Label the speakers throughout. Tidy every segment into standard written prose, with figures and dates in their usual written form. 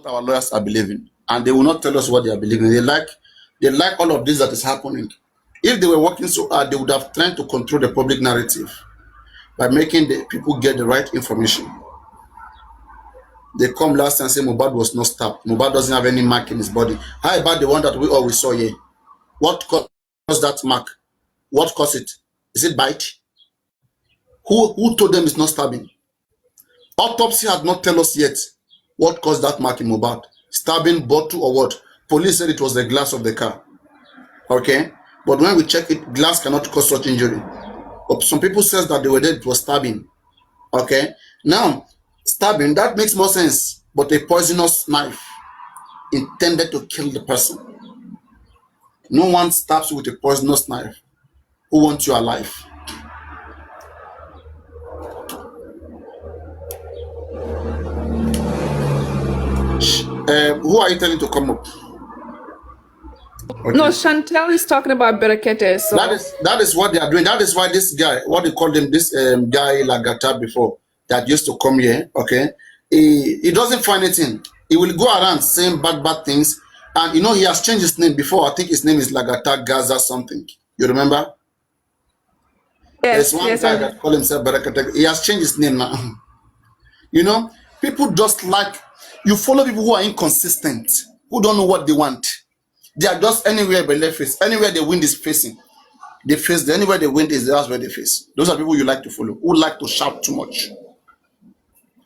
Speaker 1: what our lawyers are believing, and they will not tell us what they are believing. They like all of this that is happening. If they were working so hard, they would have tried to control the public narrative by making the people get the right information. They come last and say Mohbad was not stabbed. Mohbad doesn't have any mark in his body. How about the one that we always saw here? What caused that mark? What caused it? Is it bite? Who told them it's not stabbing? Autopsy had not tell us yet what caused that mark in Mohbad. Stabbing, bottle, or what? Police said it was the glass of the car. Okay? But when we check it, glass cannot cause such injury. But some people says that they were dead, it was stabbing. Okay? Now, stabbing, that makes more sense. But a poisonous knife intended to kill the person. No one stabs you with a poisonous knife. Who wants you alive? Who are you telling to come up? Okay.
Speaker 2: No, Chantel is talking about Berekete. So
Speaker 1: that is what they are doing. That is why this guy, what they called him, this guy Lagata before, that used to come here, okay, he doesn't find anything. He will go around saying bad things, and you know he has changed his name before. I think his name is Lagata Gaza something. You remember?
Speaker 2: Yes,
Speaker 1: There's one guy that called himself Berekete. He has changed his name now. You know, people just like, you follow people who are inconsistent, who don't know what they want. They are just anywhere but left face. Anywhere the wind is facing, they face. Anywhere the wind is, that's where they face. Those are people you like to follow, who like to shout too much.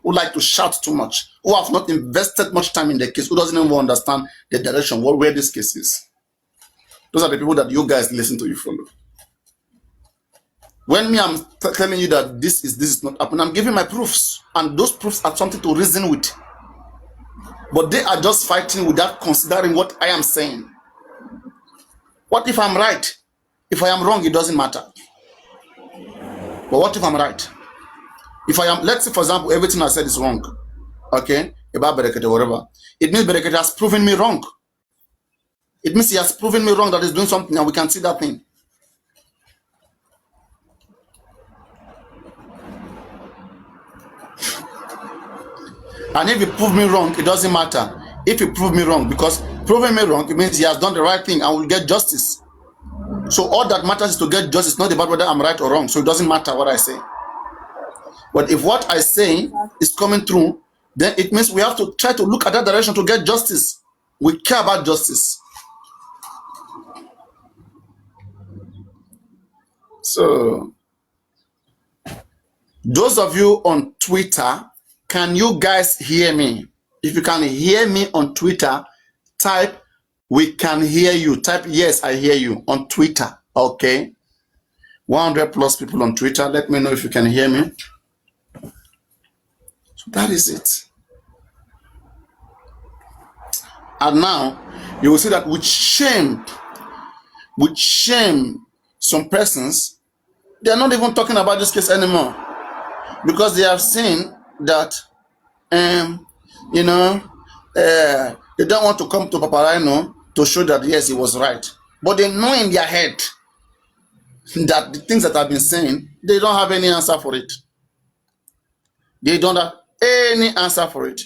Speaker 1: Who like to shout too much. Who have not invested much time in the case, who doesn't even understand the direction, where this case is. Those are the people that you guys listen to, you follow. When me, I'm telling you that this is not happening, I'm giving my proofs. And those proofs are something to reason with. But they are just fighting without considering what I am saying. What if I'm right? If I am wrong, it doesn't matter. But what if I'm right? If I am, let's say, for example, everything I said is wrong, okay, about Berekete or whatever, it means Berekete has proven me wrong. It means he has proven me wrong, that he's doing something, and we can see that thing. And if he prove me wrong, it doesn't matter. If he prove me wrong, because proving me wrong, it means he has done the right thing and will get justice. So all that matters is to get justice, not about whether I'm right or wrong. So it doesn't matter what I say. But if what I say is coming through, then it means we have to try to look at that direction to get justice. We care about justice. So, those of you on Twitter, can you guys hear me? If you can hear me on Twitter, type "we can hear you." Type "yes, I hear you" on Twitter. Okay. 100 plus people on Twitter. Let me know if you can hear me. So that is it. And now you will see that with shame, some persons, they are not even talking about this case anymore, because they have seen that you know, they don't want to come to Paparino to show that yes, he was right. But they know in their head that the things that I've been saying, they don't have any answer for it. They don't have any answer for it.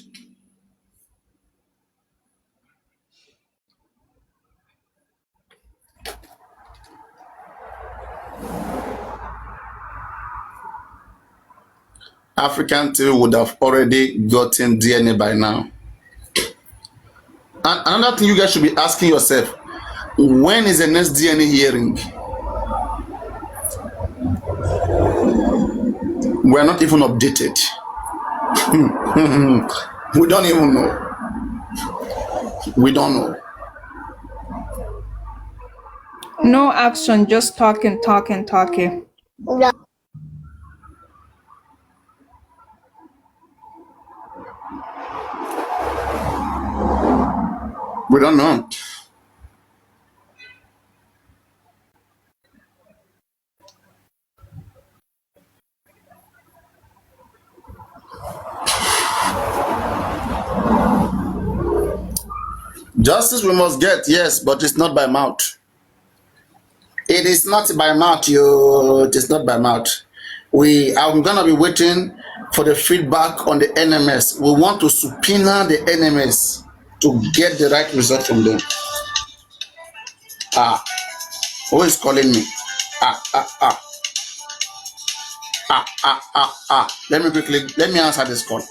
Speaker 1: African TV would have already gotten DNA by now. And another thing you guys should be asking yourself, when is the next DNA hearing? We're not even updated. We don't even know. We don't know.
Speaker 2: no action, just talking.
Speaker 3: Yeah.
Speaker 1: We don't know. Justice we must get, yes, but it's not by mouth. It is not by mouth, you. It is not by mouth. I'm gonna be waiting for the feedback on the NMS. We want to subpoena the NMS to get the right result from them. Who is calling me? Let me answer this call.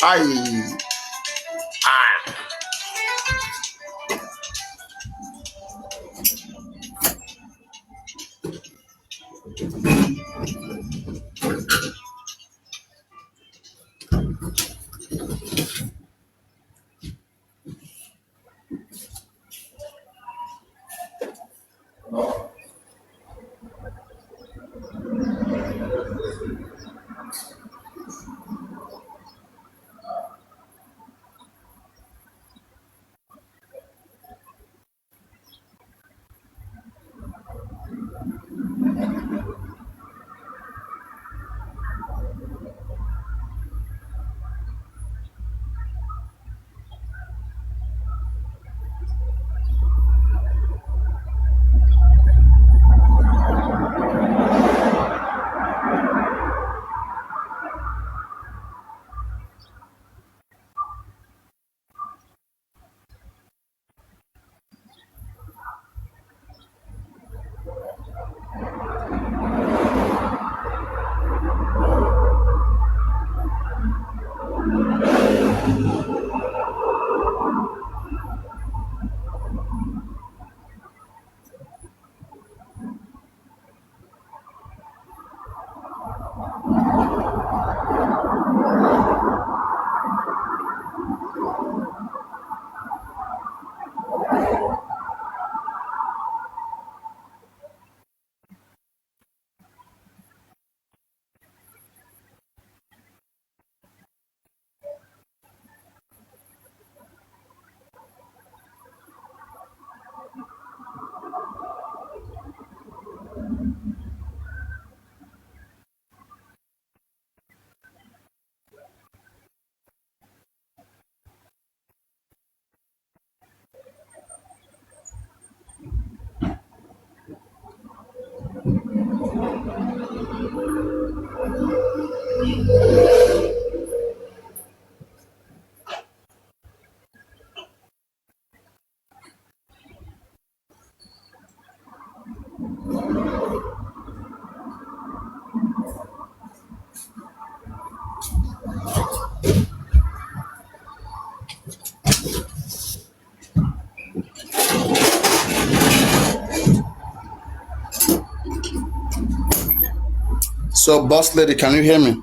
Speaker 1: So, boss lady, can you hear me?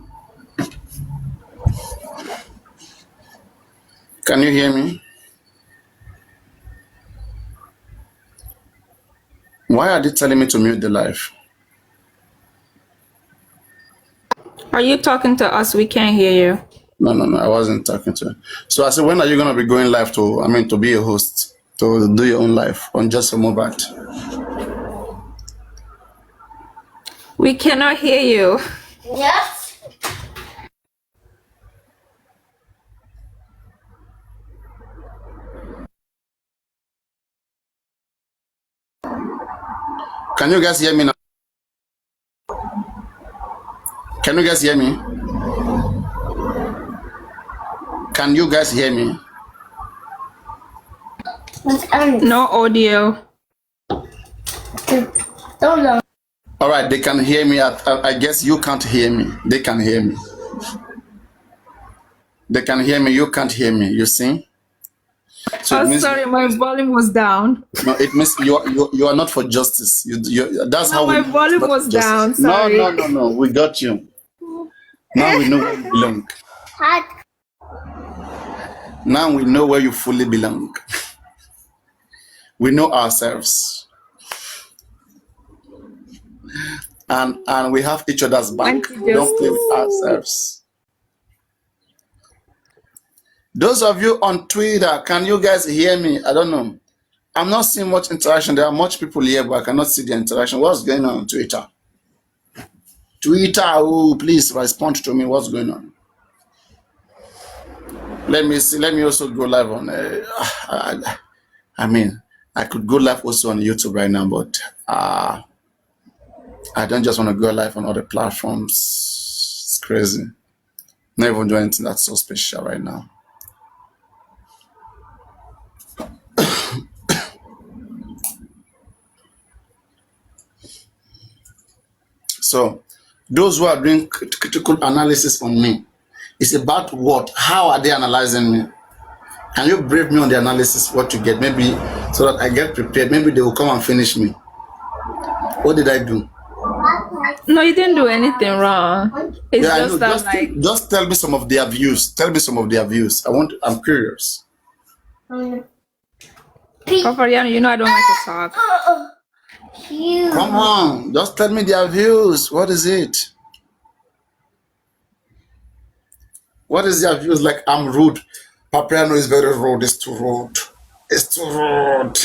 Speaker 1: Can you hear me? Why are they telling me to mute the live?
Speaker 2: Are you talking to us? We can't hear you.
Speaker 1: No, I wasn't talking to you. So I said, when are you going to be going live to be a host, to do your own live on Just a Mobile?
Speaker 2: We cannot hear you.
Speaker 3: Yes.
Speaker 1: Can you guys hear me now? Can you guys hear me? Can you guys hear me?
Speaker 2: No audio.
Speaker 1: All right, they can hear me. I guess you can't hear me. They can hear me. They can hear me. You can't hear me. You see? So
Speaker 2: Oh, sorry, my volume was down.
Speaker 1: No, it means you are not for justice. That's
Speaker 2: No,
Speaker 1: how
Speaker 2: my volume was down. Sorry.
Speaker 1: No. We got you. Now we know where you belong. Now we know where you fully belong. We know ourselves, and we have each other's back. We don't play with ourselves. Those of you on Twitter, can you guys hear me? I don't know. I'm not seeing much interaction. There are much people here, but I cannot see the interaction. What's going on Twitter? Twitter, oh, please respond to me. What's going on? Let me see. Let me also go live on. I could go live also on YouTube right now, but I don't just want to go live on other platforms. It's crazy. Not even doing anything that's so special right now. So, those who are doing critical analysis on me, it's about what? How are they analyzing me? Can you brief me on the analysis, what you get? Maybe so that I get prepared. Maybe they will come and finish me. What did I do?
Speaker 2: No, you didn't do anything wrong. It's
Speaker 1: Yeah, I know.
Speaker 2: just that
Speaker 1: Just tell me some of their views. Tell me some of their views. I'm curious.
Speaker 2: Papariano, you know I don't like to talk.
Speaker 1: Come on, just tell me their views. What is it? What is their views? Like I'm rude. Papiano is very rude. It's too rude. It's too rude.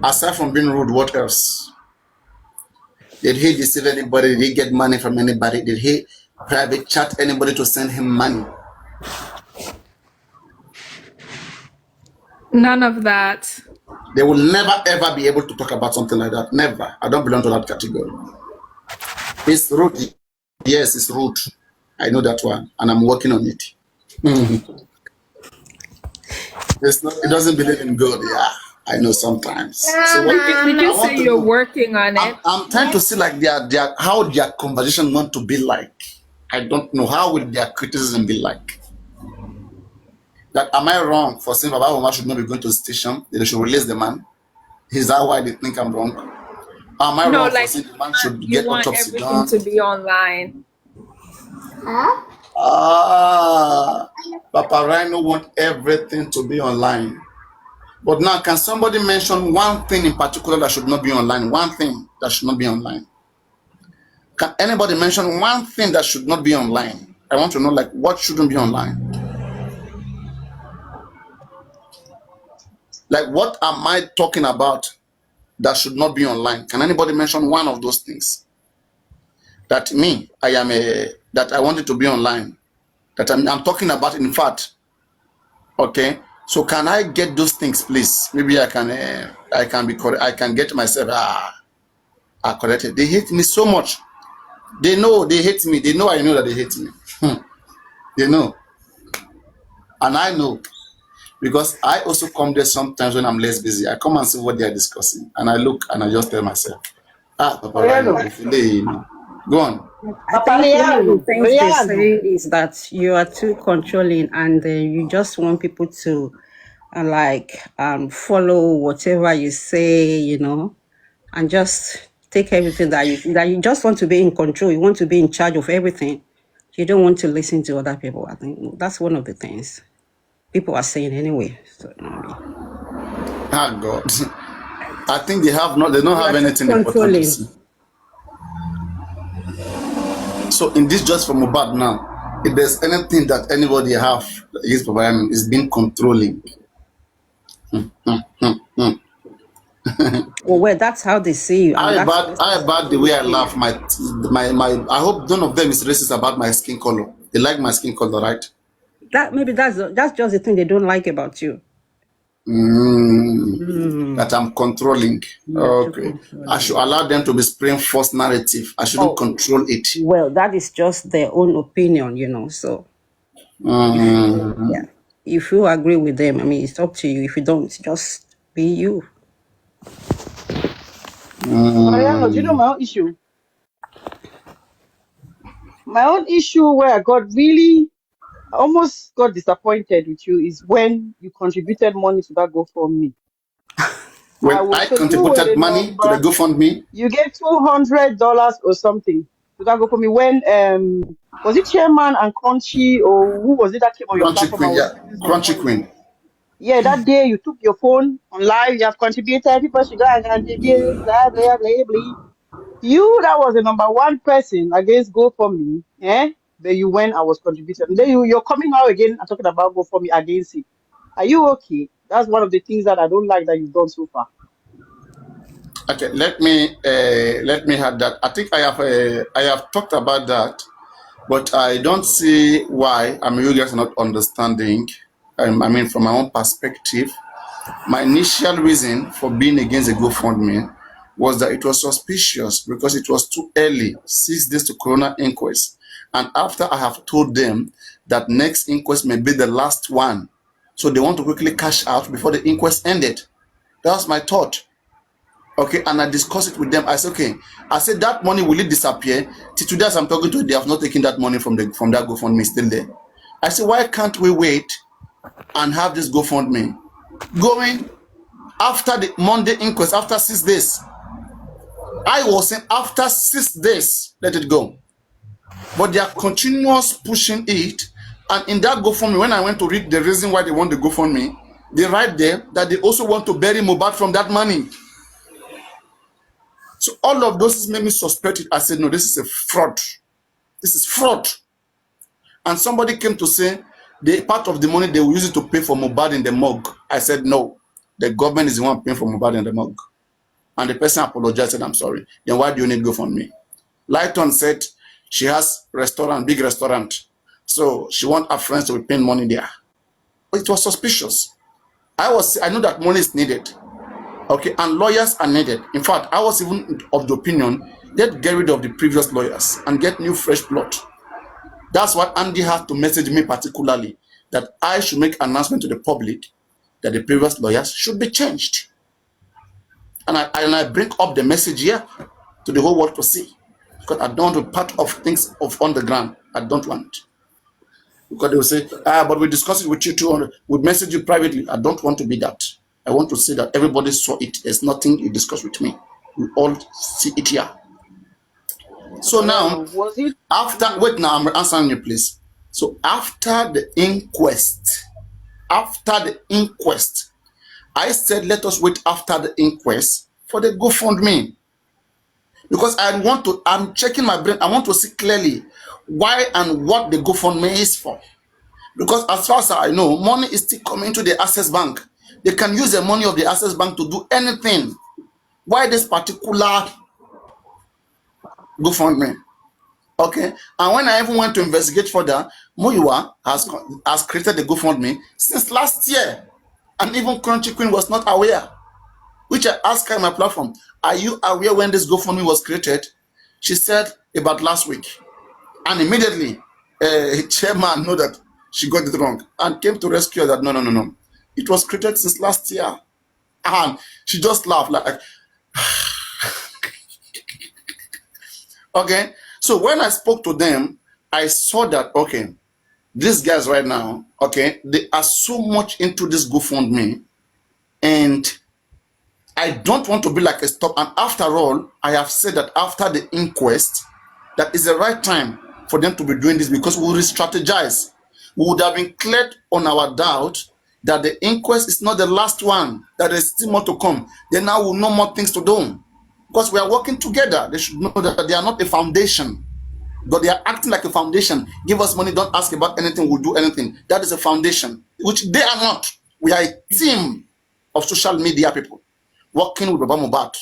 Speaker 1: Aside from being rude, what else? Did he deceive anybody? Did he get money from anybody? Did he private chat anybody to send him money?
Speaker 2: None of that.
Speaker 1: They will never ever be able to talk about something like that. Never. I don't belong to that category. It's rude. Yes, it's rude. I know that one, and I'm working on it. It's not. It doesn't believe in God. Yeah, I know sometimes. So what,
Speaker 2: Did you
Speaker 1: I want
Speaker 2: say
Speaker 1: to
Speaker 2: you're
Speaker 1: know.
Speaker 2: working on it?
Speaker 1: I'm trying to see like their how their conversation want to be like. I don't know how will their criticism be like. That am I wrong for saying Baba Oma should not be going to the station? They should release the man. Is that why they think I'm wrong? Am I
Speaker 2: No,
Speaker 1: wrong for
Speaker 2: like
Speaker 1: saying the man should
Speaker 2: you
Speaker 1: get
Speaker 2: want
Speaker 1: autopsy
Speaker 2: everything
Speaker 1: done?
Speaker 2: to be online.
Speaker 1: Papa Rhino want everything to be online. But now, can somebody mention one thing in particular that should not be online? One thing that should not be online. Can anybody mention one thing that should not be online? I want to know, like, what shouldn't be online? Like, what am I talking about that should not be online? Can anybody mention one of those things? That me, that I want it to be online. That I'm talking about, in fact. Okay. So can I get those things, please? Maybe I can be correct. I can get myself corrected. They hate me so much. They know they hate me. They know I know that they hate me. They know, and I know because I also come there sometimes when I'm less busy. I come and see what they are discussing, and I look and I just tell myself, Papa Rhino, if you know, go on.
Speaker 4: I think one of the things they say is that you are too controlling and you just want people to follow whatever you say, you know, and just take everything that you just want to be in control. You want to be in charge of everything. You don't want to listen to other people. I think that's one of the things people are saying anyway. So,
Speaker 1: God. I think they don't have anything important to say. So in this just for Mohbad now, if there's anything that anybody have against Papa is being controlling.
Speaker 4: Well, that's how they see you.
Speaker 1: I about the way I laugh. My I hope none of them is racist about my skin color. They like my skin color, right?
Speaker 4: That's just the thing they don't like about you.
Speaker 1: That I'm controlling. Okay. I should allow them to be spreading false narrative. I shouldn't control it.
Speaker 4: Well, that is just their own opinion, you know. So, yeah. If you agree with them, I mean, it's up to you. If you don't, just be you.
Speaker 3: Mariano, do you know my own issue? My own issue where I almost got disappointed with you is when you contributed money to that GoFundMe.
Speaker 1: When I contributed money to the GoFundMe,
Speaker 3: you gave $200 or something to that GoFundMe. When was it Chairman and Crunchy or who was it that came on your platform?
Speaker 1: Queen, yeah, Crunchy Queen.
Speaker 3: Yeah, that day you took your phone on live. You have contributed. People should go and contribute. Blah blah blah blah. You, that was the number one person against GoFundMe, But you went, I was contributing. And then you're coming out again and talking about GoFundMe against it. Are you okay? That's one of the things that I don't like that you've done so far.
Speaker 1: Okay, let me have that. I think I have talked about that, but I don't see why. I mean, you guys are not understanding. I mean, from my own perspective, my initial reason for being against the GoFundMe was that it was suspicious because it was too early, 6 days to Corona inquest. And after I have told them that next inquest may be the last one, so they want to quickly cash out before the inquest ended. That was my thought. Okay, and I discussed it with them. I said, okay, I said that money will it disappear? Till today, as I'm talking to you, they have not taken that money from that GoFundMe, still there. I said, why can't we wait and have this GoFundMe going after the Monday inquest, after 6 days? I was saying after 6 days, let it go. But they are continuous pushing it. And in that GoFundMe, when I went to read the reason why they want the GoFundMe, they write there that they also want to bury Mohbad from that money. So all of those made me suspect it. I said, no, this is a fraud. This is fraud. And somebody came to say, the part of the money they will use it to pay for Mohbad in the morgue. I said, no, the government is the one paying for Mohbad in the morgue. And the person apologized and said, I'm sorry. Then why do you need GoFundMe? Lighton said she has restaurant, big restaurant. So she wants her friends to be paying money there. But it was suspicious. I know that money is needed. Okay, and lawyers are needed. In fact, I was even of the opinion, get rid of the previous lawyers and get new fresh blood. That's what Andy had to message me particularly, that I should make an announcement to the public that the previous lawyers should be changed. And I bring up the message here to the whole world to see. Because I don't want to part of things on the ground. I don't want. Because they will say, but we discussed it with you too. We message you privately. I don't want to be that. I want to say that everybody saw it. There's nothing you discuss with me. We all see it here. So now, wait now, I'm answering you, please. So after the inquest, I said, let us wait after the inquest for the GoFundMe. Because I'm checking my brain. I want to see clearly why and what the GoFundMe is for. Because as far as I know, money is still coming to the Access Bank. They can use the money of the Access Bank to do anything. Why this particular GoFundMe? Okay. And when I even went to investigate further, Muyiwa has created the GoFundMe since last year. And even Crunchy Queen was not aware. Which I asked her on my platform, are you aware when this GoFundMe was created? She said about last week. And immediately, chairman knew that she got it wrong and came to rescue her that no. It was created since last year. And she just laughed like, okay. So when I spoke to them, I saw that, okay, these guys right now, okay, they are so much into this GoFundMe, and I don't want to be like a stop. And after all, I have said that after the inquest, that is the right time for them to be doing this, because we will strategize. We would have been cleared on our doubt that the inquest is not the last one, that there is still more to come. Then now we'll know more things to do. Because we are working together. They should know that they are not a foundation, but they are acting like a foundation. Give us money, don't ask about anything, we'll do anything. That is a foundation, which they are not. We are a team of social media people working with Baba Mohbad,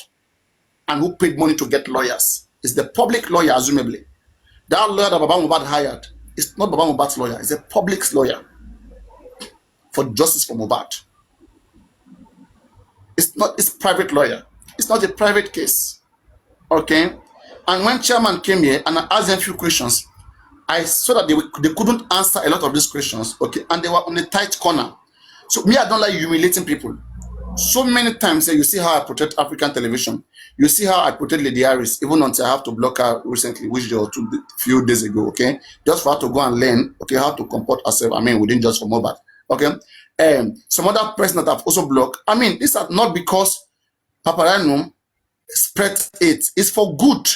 Speaker 1: and who paid money to get lawyers. It's the public lawyer, assumably. That lawyer that Baba Mohbad hired is not Baba Mohbad's lawyer, it's a public's lawyer for justice for Mohbad. It's not his private lawyer. It's not a private case. Okay? And when chairman came here and I asked them a few questions, I saw that they couldn't answer a lot of these questions. Okay? And they were on a tight corner. So me, I don't like humiliating people. So many times you see how I protect African television. You see how I protect Lady Harris, even until I have to block her recently, which was a few days ago, okay? Just for her to go and learn, okay, how to comport herself, within just for Mohbad, okay? Some other person that I've also blocked. These are not because Paparazzi spread it. It's for good.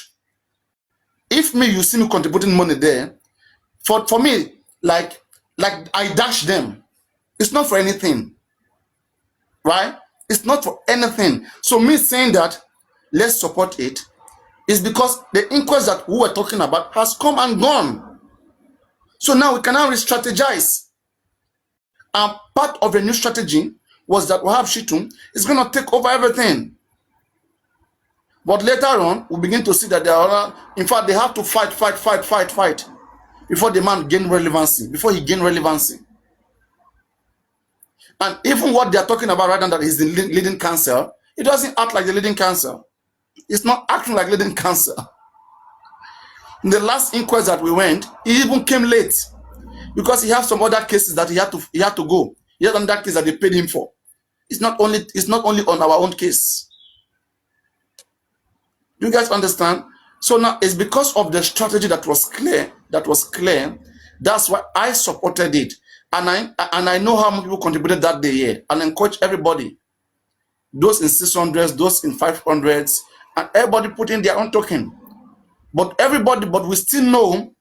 Speaker 1: If you see me contributing money there, for me, like I dash them. It's not for anything, right? It's not for anything. So me saying that let's support it is because the inquest that we were talking about has come and gone. So now we can now re-strategize. And part of the new strategy was that Wahab Shittu is going to take over everything. But later on, we begin to see that in fact, they have to fight before the man gain relevancy, before he gain relevancy. And even what they are talking about right now, that is the leading cancer, it doesn't act like the leading cancer. It's not acting like leading cancer. In the last inquest that we went, he even came late because he has some other cases that he had to go. He had another case that they paid him for. It's not only on our own case. You guys understand? So now it's because of the strategy that was clear. That's why I supported it, and I know how many people contributed that day here, and encourage everybody, those in 600s, those in 500s, and everybody put in their own token. But we still know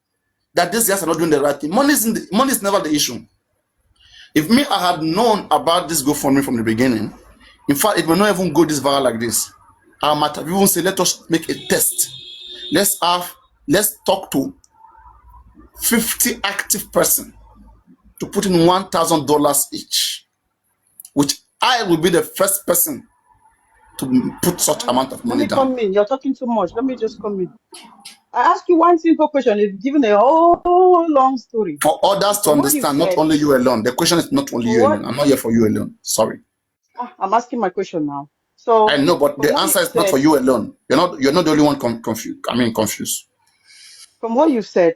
Speaker 1: that these guys are not doing the right thing. Money is never the issue. If me, I had known about this GoFundMe from the beginning, in fact, it may not even go this viral like this. I might have even say, let us make a test. Let's talk to 50 active person to put in $1,000 each, which I will be the first person to put such amount of money down.
Speaker 3: Let me come in. You're talking too much. Let me just come in. I ask you one simple question. You've given a whole long story.
Speaker 1: For others to understand, not only you alone. The question is not only you alone. I'm not here for you alone. Sorry.
Speaker 3: I'm asking my question now. So
Speaker 1: I know, but the answer is not for you alone. You're not the only one confused.
Speaker 3: From what you said,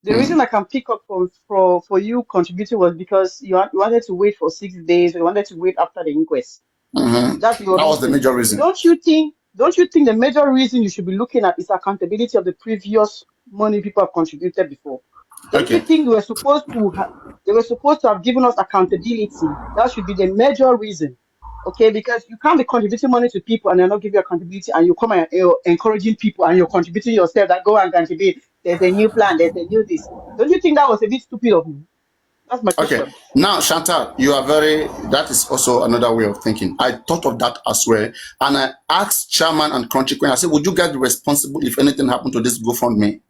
Speaker 3: the reason I can pick up for you contributing was because you wanted to wait for 6 days. You wanted to wait after the inquest. That was the major reason. Don't you think the major reason you should be looking at is accountability of the previous money people have contributed before? Don't you think they were supposed to have given us accountability? That should be the major reason. Okay, because you can't be contributing money to people and they're not giving you accountability, and you come and you're encouraging people and you're contributing yourself that go and contribute. There's a new plan, there's a new this. Don't you think that was a bit stupid of me? That's my question.
Speaker 1: Okay, now Chantal, that is also another way of thinking. I thought of that as well, and I asked Chairman and Country Queen, I said, would you guys be responsible if anything happened to this GoFundMe?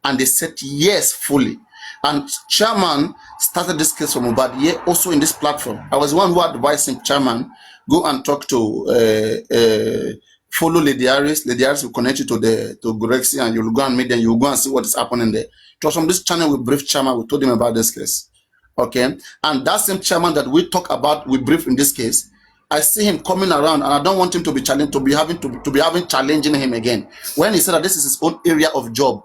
Speaker 1: And they said yes, fully. And Chairman started this case from Mohbad here, also in this platform. I was the one who advised him, Chairman, go and talk to follow Lady Harris. Lady Harris will connect you to Gorexy, and you'll go and meet them. You'll go and see what is happening there. It was from this channel we briefed Chairman. We told him about this case. Okay, and that same Chairman that we talk about, we brief in this case. I see him coming around, and I don't want him to be challenged, to be having challenging him again. When he said that this is his own area of job,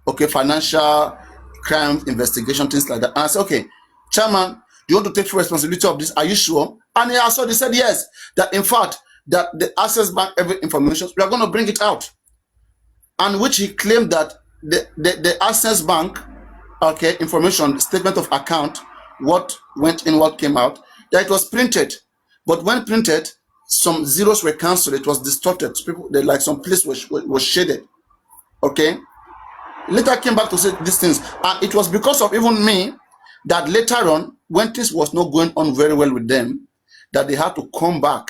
Speaker 1: okay, financial crime investigation, things like that. And I said, okay, Chairman, do you want to take full responsibility of this? Are you sure? And he said yes. That in fact, that the Access Bank every information, we are going to bring it out. And which he claimed that the Access Bank, okay, information, statement of account, what went in, what came out, that it was printed. But when printed, some zeros were cancelled. It was distorted. People, like some place was shaded. Okay. Later came back to say these things. And it was because of even me that later on, when things was not going on very well with them, that they had to come back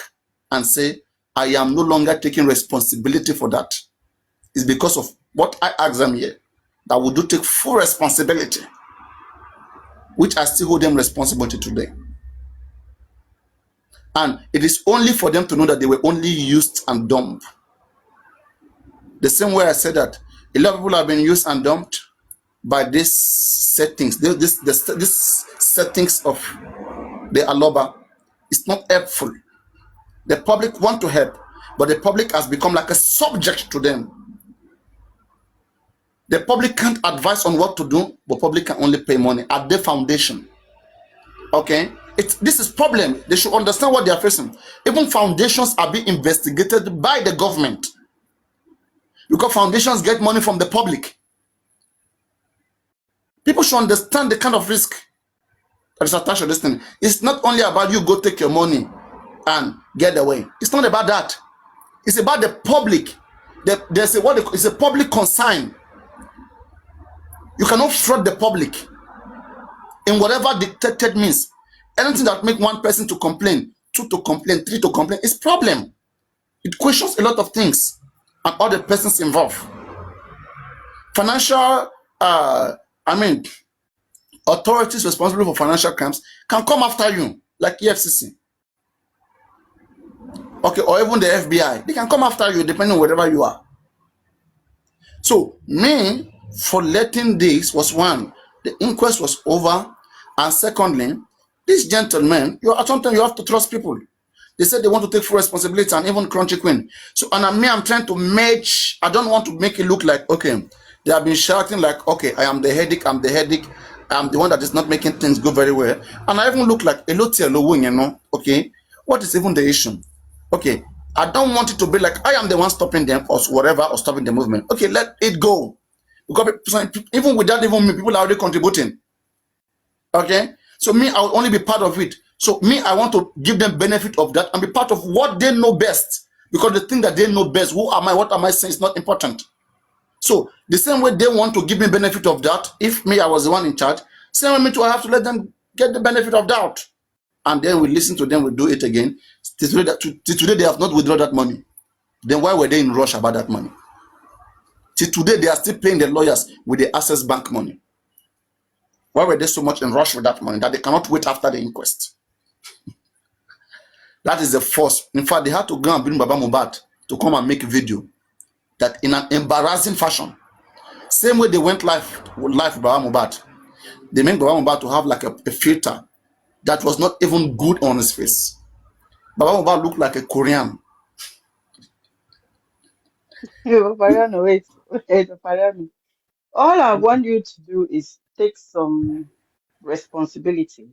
Speaker 1: and say, I am no longer taking responsibility for that. It's because of what I asked them here, that we do take full responsibility, which I still hold them responsibility today. And it is only for them to know that they were only used and dumped. The same way I said that a lot of people have been used and dumped by these settings. This settings of the Aloba. It's not helpful. The public want to help, but the public has become like a subject to them. The public can't advise on what to do, but public can only pay money at the foundation. Okay? This is problem. They should understand what they are facing. Even foundations are being investigated by the government, because foundations get money from the public. People should understand the kind of risk that is attached to this thing. It's not only about you go take your money and get away. It's not about that. It's about the public. It's a public concern. You cannot fraud the public in whatever dictated means. Anything that make one person to complain, two to complain, three to complain, is problem. It questions a lot of things and all the persons involved. Financial, authorities responsible for financial crimes can come after you, like EFCC. Okay, or even the FBI. They can come after you depending on wherever you are. So, me, for letting this was one, the inquest was over, and secondly, this gentleman, sometimes you have to trust people. They said they want to take full responsibility, and even Crunchy Queen. So, and I'm trying to match. I don't want to make it look like, okay, They have been shouting like, okay, I am the headache, I'm the headache, I'm the one that is not making things go very well. And I even look like a lot alone, you know. Okay, what is even the issue? Okay, I don't want it to be like I am the one stopping them or whatever or stopping the movement. Okay, let it go. Because even without even me, people are already contributing. Okay, so me, I will only be part of it. So me, I want to give them benefit of that and be part of what they know best. Because the thing that they know best, who am I, what am I saying, is not important. So the same way they want to give me benefit of that, if me, I was the one in charge, same way me too, I have to let them get the benefit of doubt. And then we listen to them, we do it again. Till today, they have not withdrawn that money. Then why were they in rush about that money? Till today, they are still paying the lawyers with the Access Bank money. Why were they so much in rush with that money that they cannot wait after the inquest? That is the force. In fact, they had to go and bring Baba Mohbad to come and make a video that in an embarrassing fashion. Same way they went live with Baba Mohbad. They made Baba Mohbad to have like a filter that was not even good on his face. Baba Mohbad looked like a Korean.
Speaker 3: Papariano, wait, Papariano. All I want you to do is take some responsibility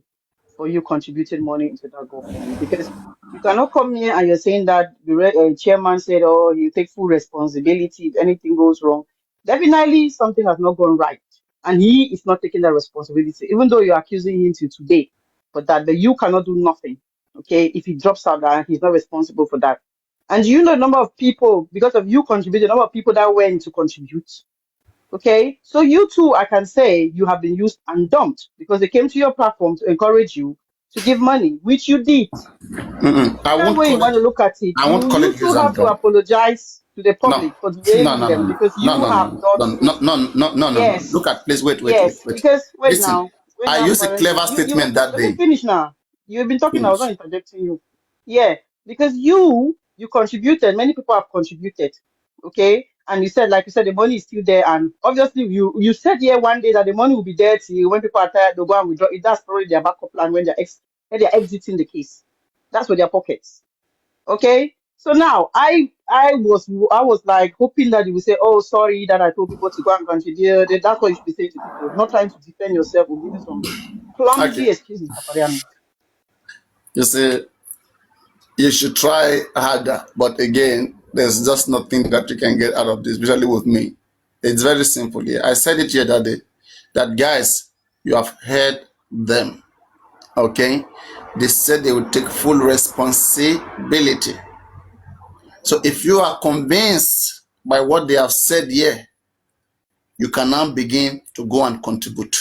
Speaker 3: for you contributing money into that GoFundMe, because you cannot come here and you're saying that the chairman said, oh, you take full responsibility if anything goes wrong. Definitely something has not gone right, and he is not taking that responsibility, even though you're accusing him to today. But you cannot do nothing. Okay, if he drops out, that he's not responsible for that. And you know the number of people, because of you contributing, the number of people that went to contribute. Okay, so you too, I can say you have been used and dumped because they came to your platform to encourage you to give money, which you did. That way you want to look at it, you too have to apologize to the public for delaying them, because you have
Speaker 1: no.
Speaker 3: Yes.
Speaker 1: Look at, please wait.
Speaker 3: Because
Speaker 1: Listen, I used a clever statement that day.
Speaker 3: Let me finish now. You've been talking, I was not interjecting you. Yeah, because you contributed, many people have contributed. Okay, and you said, like you said, the money is still there, and obviously you said here one day that the money will be there till when people are tired, they'll go and withdraw it. That's probably their backup plan when they're exiting the case. That's for their pockets. Okay, so now I was like hoping that you would say, oh, sorry that I told people to go and contribute. That's what you should be saying to people, not trying to defend yourself or giving some clumsy excuses, Papariano.
Speaker 1: You see, you should try harder, but again, there's just nothing that you can get out of this, especially with me. It's very simple here. I said it here that day, that guys, you have heard them. Okay, they said they would take full responsibility. So if you are convinced by what they have said here, you can now begin to go and contribute.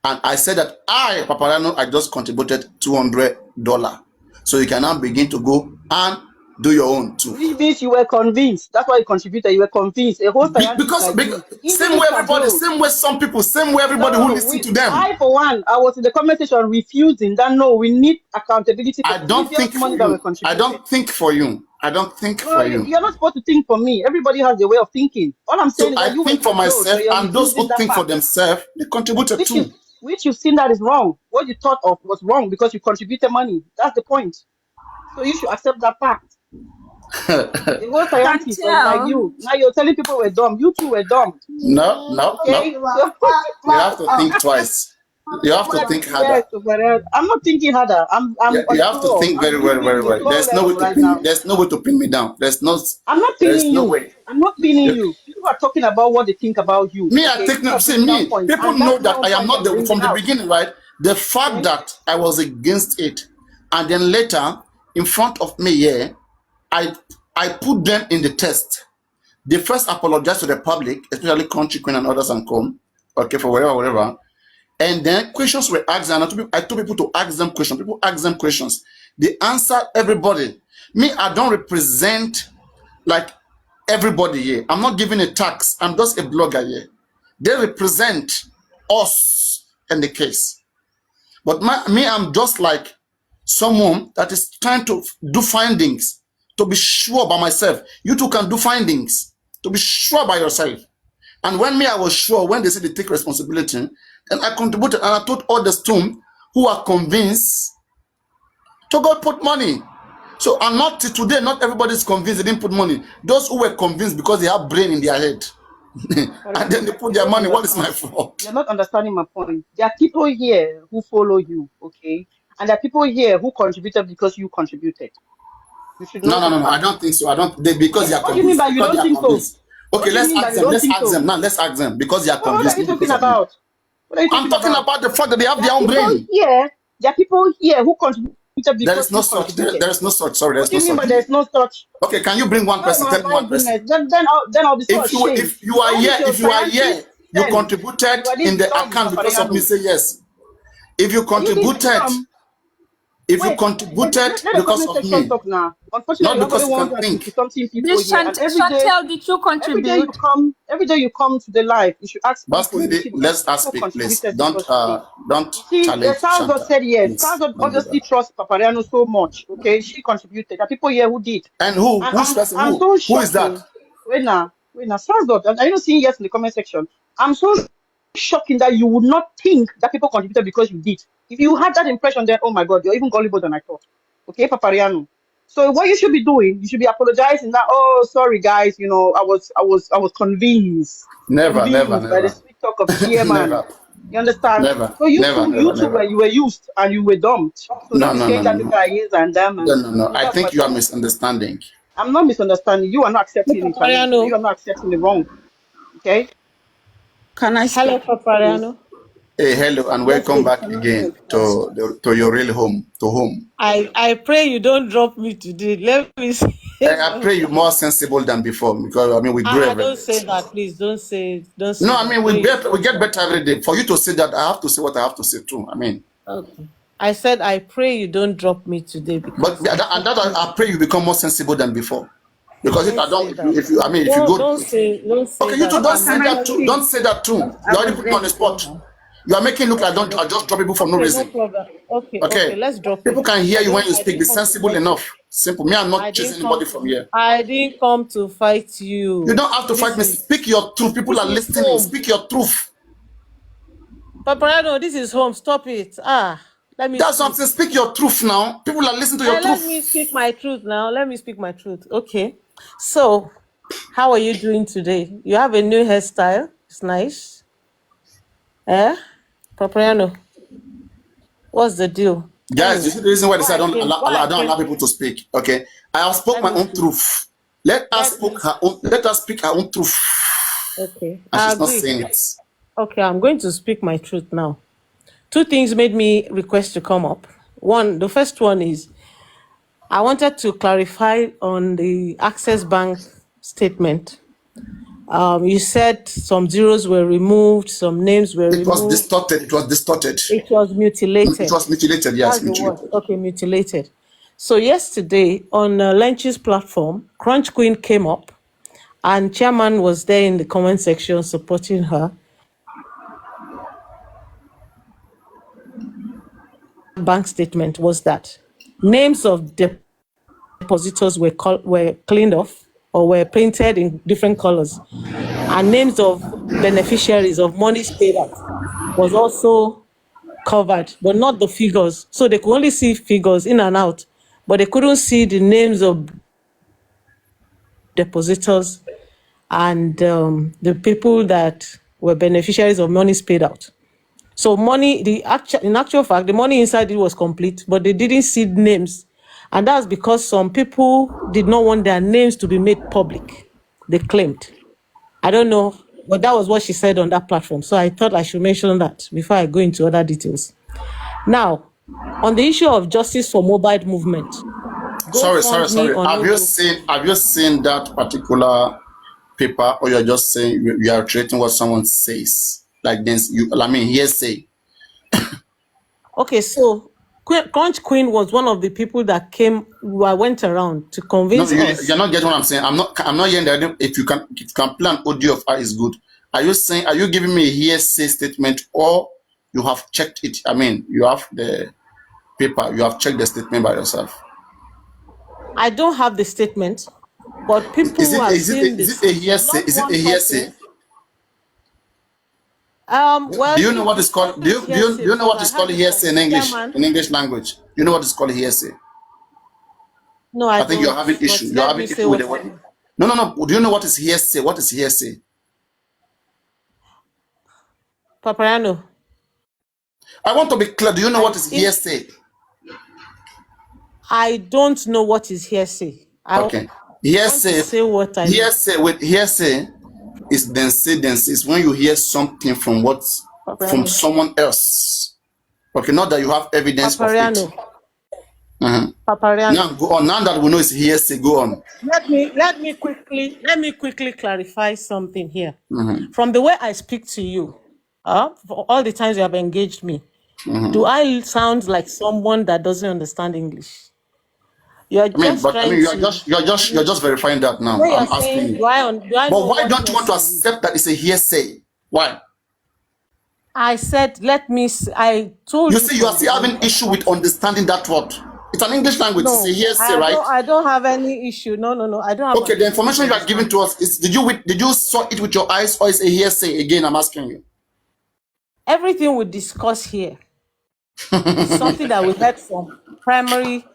Speaker 1: And I said that Papariano, I just contributed $200. So you can now begin to go and do your own too.
Speaker 3: Which means you were convinced. That's why you contributed. You were convinced. A whole
Speaker 1: because same way everybody, same way some people, same way everybody who listen to them.
Speaker 3: I, for one, I was in the comment section refusing that. No, we need accountability.
Speaker 1: I don't think for you. I don't think for you. I don't think for you.
Speaker 3: You're not supposed to think for me. Everybody has their way of thinking. All I'm saying is that
Speaker 1: I think for myself, and those who think for themselves, they contributed too.
Speaker 3: Which you've seen that is wrong. What you thought of was wrong because you contributed money. That's the point. So you should accept that fact. It was scientists like you. Now you're telling people we're dumb. You two were dumb.
Speaker 1: No. Okay? No. You have to think twice. You have to think harder.
Speaker 3: Yes, I'm not thinking harder.
Speaker 1: You have to think very well. There's no way to pin me. There's no way to pin me down.
Speaker 3: I'm not pinning you. Way. I'm not pinning you. People are talking about what they think about you.
Speaker 1: Me, okay? I think me. People know that I am not from the beginning, right? The fact that I was against it, and then later in front of me here, I put them in the test. They first apologized to the public, especially Country Queen and others and come, okay, for whatever. And then questions were asked, and I told people to ask them questions. People asked them questions. They answered everybody. Me, I don't represent like everybody here. I'm not giving a tax. I'm just a blogger here. They represent us in the case. But I'm just like someone that is trying to do findings, to be sure by myself. You too can do findings, to be sure by yourself. And when I was sure, when they said they take responsibility, and I contributed, and I told others too who are convinced to go put money. So, and today, not everybody is convinced they didn't put money. Those who were convinced because they have brain in their head, And then they put their money. What is my fault?
Speaker 3: You're not understanding my point. There are people here who follow you, okay? And there are people here who contributed because you contributed. You should know
Speaker 1: No.
Speaker 3: this.
Speaker 1: I don't think so. I don't. Because they are
Speaker 3: What do you mean
Speaker 1: convinced.
Speaker 3: by you
Speaker 1: Because they
Speaker 3: don't
Speaker 1: are
Speaker 3: think so?
Speaker 1: convinced.
Speaker 3: What
Speaker 1: Okay,
Speaker 3: do you
Speaker 1: let's
Speaker 3: mean by
Speaker 1: ask
Speaker 3: you
Speaker 1: them.
Speaker 3: don't
Speaker 1: Let's
Speaker 3: think
Speaker 1: ask
Speaker 3: so?
Speaker 1: them now. Let's ask them because they are
Speaker 3: What are
Speaker 1: convinced,
Speaker 3: you
Speaker 1: not
Speaker 3: talking
Speaker 1: because of me.
Speaker 3: about? What are you
Speaker 1: I'm
Speaker 3: talking
Speaker 1: talking
Speaker 3: about?
Speaker 1: about the fact that they have
Speaker 3: There
Speaker 1: their
Speaker 3: are
Speaker 1: own
Speaker 3: people
Speaker 1: brain.
Speaker 3: here. There are people here who contributed
Speaker 1: There
Speaker 3: because
Speaker 1: is no
Speaker 3: you
Speaker 1: such.
Speaker 3: contributed.
Speaker 1: There is no such. Sorry, there
Speaker 3: What
Speaker 1: is
Speaker 3: do
Speaker 1: no
Speaker 3: you mean
Speaker 1: such.
Speaker 3: by there's no such?
Speaker 1: Okay, can you bring one
Speaker 3: Oh
Speaker 1: person?
Speaker 3: my,
Speaker 1: Tell me
Speaker 3: my
Speaker 1: one person.
Speaker 3: goodness. Then I'll be so ashamed.
Speaker 1: If you are
Speaker 3: All
Speaker 1: here,
Speaker 3: this your
Speaker 1: if you are
Speaker 3: scientist,
Speaker 1: here, you
Speaker 3: then
Speaker 1: contributed
Speaker 3: you are this
Speaker 1: in the
Speaker 3: dumb
Speaker 1: account because of me.
Speaker 3: Papariano.
Speaker 1: Say yes. If you
Speaker 3: Are you this
Speaker 1: contributed,
Speaker 3: dumb?
Speaker 1: if you
Speaker 3: Wait,
Speaker 1: contributed
Speaker 3: let the
Speaker 1: because
Speaker 3: comment
Speaker 1: of
Speaker 3: section
Speaker 1: me,
Speaker 3: talk now. Unfortunately,
Speaker 1: not
Speaker 3: you have only
Speaker 1: because you can
Speaker 3: 150
Speaker 1: think.
Speaker 3: something people
Speaker 2: This
Speaker 3: here, and
Speaker 2: Chantel, did you contribute?
Speaker 3: every day you come to the live, you should ask
Speaker 1: Boss
Speaker 3: people. You will
Speaker 1: lady,
Speaker 3: see that
Speaker 1: let's us
Speaker 3: people
Speaker 1: speak, please.
Speaker 3: contributed because you did.
Speaker 1: Don't
Speaker 3: You see, the
Speaker 1: challenge
Speaker 3: Salvador
Speaker 1: Shanta.
Speaker 3: said yes.
Speaker 1: Please
Speaker 3: Salvador
Speaker 1: don't do
Speaker 3: obviously
Speaker 1: that.
Speaker 3: trusts Papariano so much. Okay, she contributed. There are people here who did,
Speaker 1: And who?
Speaker 3: and
Speaker 1: Which person?
Speaker 3: I'm so
Speaker 1: Who is that?
Speaker 3: shocking. Wait now, Salvador. Are you not seeing yes in the comment section? I'm so shocking that you would not think that people contributed because you did. If you had that impression, then oh my God, you're even gullible than I thought. Okay, Papariano. So what you should be doing, you should be apologizing that, oh, sorry guys, I was convinced
Speaker 1: Never, never,
Speaker 3: by the
Speaker 1: never,
Speaker 3: sweet talk of chairman.
Speaker 1: never,
Speaker 3: You understand?
Speaker 1: never,
Speaker 3: So
Speaker 1: never, never,
Speaker 3: you two
Speaker 1: never.
Speaker 3: you were used and you were dumped. So don't
Speaker 1: No,
Speaker 3: be
Speaker 1: no, no,
Speaker 3: saying
Speaker 1: no,
Speaker 3: that people
Speaker 1: no,
Speaker 3: are yes and them,
Speaker 1: no,
Speaker 3: and
Speaker 1: no, no. I
Speaker 3: that's my
Speaker 1: think you are
Speaker 3: point.
Speaker 1: misunderstanding.
Speaker 3: I'm not misunderstanding. You are not accepting it, at least. You
Speaker 5: Papariano.
Speaker 3: are not accepting the wrong. Okay?
Speaker 4: Can I
Speaker 5: Hello,
Speaker 4: speak, please?
Speaker 5: Papariano.
Speaker 1: Hey, hello, and
Speaker 4: Yes,
Speaker 1: welcome
Speaker 4: please.
Speaker 1: back
Speaker 4: Can I
Speaker 1: again
Speaker 4: speak first?
Speaker 1: to your real home, to home.
Speaker 5: I pray you don't drop me today. Let me say
Speaker 1: I pray you're
Speaker 5: something.
Speaker 1: more sensible than before because I mean we grew every
Speaker 5: Don't
Speaker 1: day.
Speaker 5: say that, please. Don't
Speaker 1: No,
Speaker 5: say
Speaker 1: I
Speaker 5: that.
Speaker 1: mean
Speaker 5: Pray you
Speaker 1: we
Speaker 5: drop
Speaker 1: get
Speaker 5: me.
Speaker 1: better every day. For you to say that, I have to say what I have to say too. I mean,
Speaker 5: Okay. I said I pray you don't drop me today
Speaker 1: but
Speaker 5: because I
Speaker 1: that
Speaker 5: took you.
Speaker 1: I pray you become more sensible than before. Because if
Speaker 5: Don't
Speaker 1: I
Speaker 5: say
Speaker 1: don't,
Speaker 5: that.
Speaker 1: if you, I mean, if you go,
Speaker 5: Don't say
Speaker 1: okay, you
Speaker 5: that.
Speaker 1: two don't say
Speaker 4: Can I
Speaker 1: that too.
Speaker 4: speak?
Speaker 1: Don't say that too.
Speaker 4: I
Speaker 1: You already
Speaker 4: was
Speaker 1: put me on the
Speaker 4: ready
Speaker 1: spot.
Speaker 4: to.
Speaker 1: You are making it look like
Speaker 5: Okay, no
Speaker 1: I just
Speaker 5: problem.
Speaker 1: drop people for no
Speaker 5: Okay, no
Speaker 1: reason.
Speaker 5: problem. Okay,
Speaker 1: Okay,
Speaker 5: let's drop
Speaker 1: people
Speaker 5: it.
Speaker 1: can hear you when you
Speaker 5: I
Speaker 1: speak. Be
Speaker 5: didn't come to
Speaker 1: sensible
Speaker 5: fight you.
Speaker 1: enough. Simple. Me, I'm not
Speaker 5: I
Speaker 1: chasing
Speaker 5: didn't come
Speaker 1: anybody
Speaker 5: to
Speaker 1: from here.
Speaker 5: I didn't come to fight
Speaker 1: You
Speaker 5: you.
Speaker 1: don't have to fight me. Speak your truth. People
Speaker 5: This
Speaker 1: are
Speaker 5: is
Speaker 1: listening.
Speaker 5: home.
Speaker 1: Speak your truth.
Speaker 5: Paparano, this is home. Stop it. Let me
Speaker 1: That's
Speaker 5: speak.
Speaker 1: something. Speak your truth now. People are listening to your
Speaker 5: Let me
Speaker 1: truth.
Speaker 5: speak my truth now. Let me speak my truth. Okay. So, how are you doing today? You have a new hairstyle. It's nice. Eh? Paparano, what's the deal?
Speaker 1: Guys, you
Speaker 5: Anyway,
Speaker 1: see the reason why they say
Speaker 5: why
Speaker 1: I
Speaker 5: I
Speaker 1: don't
Speaker 5: came.
Speaker 1: allow people to speak. Okay, I have spoke
Speaker 5: Let
Speaker 1: my
Speaker 5: me
Speaker 1: own
Speaker 5: speak.
Speaker 1: truth. Let us
Speaker 5: Let me.
Speaker 1: speak her own truth,
Speaker 5: Okay.
Speaker 1: and
Speaker 5: I
Speaker 1: she's not
Speaker 5: agree.
Speaker 1: saying it.
Speaker 5: Okay, I'm going to speak my truth now. Two things made me request to come up. The first one is I wanted to clarify on the Access Bank statement. You said some zeros were removed, some names were
Speaker 1: It was
Speaker 5: removed.
Speaker 1: distorted. It was distorted.
Speaker 5: It was
Speaker 1: It
Speaker 5: mutilated.
Speaker 1: was mutilated. Yes,
Speaker 5: That's the
Speaker 1: mutilated.
Speaker 5: word. Okay, mutilated. So yesterday on Lynch's platform, Crunch Queen came up and chairman was there in the comment section supporting her. Bank statement was that names of depositors were cleaned off or were painted in different colors, and names of beneficiaries of monies paid out was also covered, but not the figures. So they could only see figures in and out, but they couldn't see the names of depositors and the people that were beneficiaries of monies paid out. So in actual fact, the money inside it was complete, but they didn't see names. And that's because some people did not want their names to be made public, they claimed. I don't know, but that was what she said on that platform. So I thought I should mention that before I go into other details. Now, on the issue of justice for mobile movement,
Speaker 1: Sorry.
Speaker 5: GoFundMe or no
Speaker 1: Have you seen that particular paper, or you're just saying you are treating what someone says like this? I mean, hearsay.
Speaker 5: Okay, so Crunch Queen was one of the people that went around to
Speaker 1: No,
Speaker 5: convince us.
Speaker 1: you're not getting what I'm saying. I'm not hearing that. If you can play an audio of her is good. Are you giving me a hearsay statement, or you have checked it? I mean, you have the paper, you have checked the statement by yourself.
Speaker 5: I don't have the statement, but people who have seen this,
Speaker 1: is it a hearsay?
Speaker 5: not
Speaker 1: Is it a
Speaker 5: one
Speaker 1: hearsay?
Speaker 5: person. Well,
Speaker 1: Do you know
Speaker 5: if
Speaker 1: what
Speaker 5: the
Speaker 1: is called?
Speaker 5: statement is
Speaker 1: Do you
Speaker 5: hearsay,
Speaker 1: know
Speaker 5: because
Speaker 1: what
Speaker 5: I
Speaker 1: is
Speaker 5: heard
Speaker 1: called
Speaker 5: it from
Speaker 1: hearsay in
Speaker 5: the
Speaker 1: English?
Speaker 5: chairman.
Speaker 1: In English language, you know what is called hearsay?
Speaker 5: No, I
Speaker 1: I think you're
Speaker 5: don't.
Speaker 1: having
Speaker 5: But
Speaker 1: issue. You're
Speaker 5: let
Speaker 1: having
Speaker 5: me say
Speaker 1: issue with the
Speaker 5: what I
Speaker 1: word.
Speaker 5: know.
Speaker 1: No. Do you know what is hearsay? What is hearsay?
Speaker 5: Paparano,
Speaker 1: I want to be clear. Do you know what is
Speaker 5: if
Speaker 1: hearsay?
Speaker 5: I don't know what is hearsay, I
Speaker 1: Okay.
Speaker 5: want to
Speaker 1: Hearsay,
Speaker 5: say what I know.
Speaker 1: hearsay is density. It's when you hear something from
Speaker 5: Paparano,
Speaker 1: someone else. Okay, not that you have evidence of it.
Speaker 5: Paparano,
Speaker 1: Mhm.
Speaker 5: Paparano.
Speaker 1: Now go on. Now that we know it's hearsay, go on.
Speaker 5: Let me quickly clarify something here.
Speaker 1: Mhm.
Speaker 5: From the way I speak to you, for all the times you have engaged me, do I sound like someone that doesn't understand English? You're
Speaker 1: I mean,
Speaker 5: just
Speaker 1: but I
Speaker 5: trying
Speaker 1: mean,
Speaker 5: to.
Speaker 1: you're just verifying that now.
Speaker 5: When you're
Speaker 1: I'm asking
Speaker 5: saying,
Speaker 1: you.
Speaker 5: do I
Speaker 1: But
Speaker 5: know
Speaker 1: why
Speaker 5: what
Speaker 1: don't you want to
Speaker 5: hearsay is?
Speaker 1: accept that it's a hearsay? Why?
Speaker 5: I said, I told
Speaker 1: You
Speaker 5: you
Speaker 1: see, you are
Speaker 5: from the
Speaker 1: still having
Speaker 5: beginning.
Speaker 1: issue with understanding that word. It's an English language. It's a
Speaker 5: No,
Speaker 1: hearsay, right?
Speaker 5: I don't have any issue. No, I don't have
Speaker 1: Okay,
Speaker 5: an
Speaker 1: the
Speaker 5: issue with
Speaker 1: information you are giving to
Speaker 5: understanding.
Speaker 1: us is did you saw it with your eyes or is a hearsay? Again, I'm asking you.
Speaker 5: Everything we discuss here is something that we heard from primary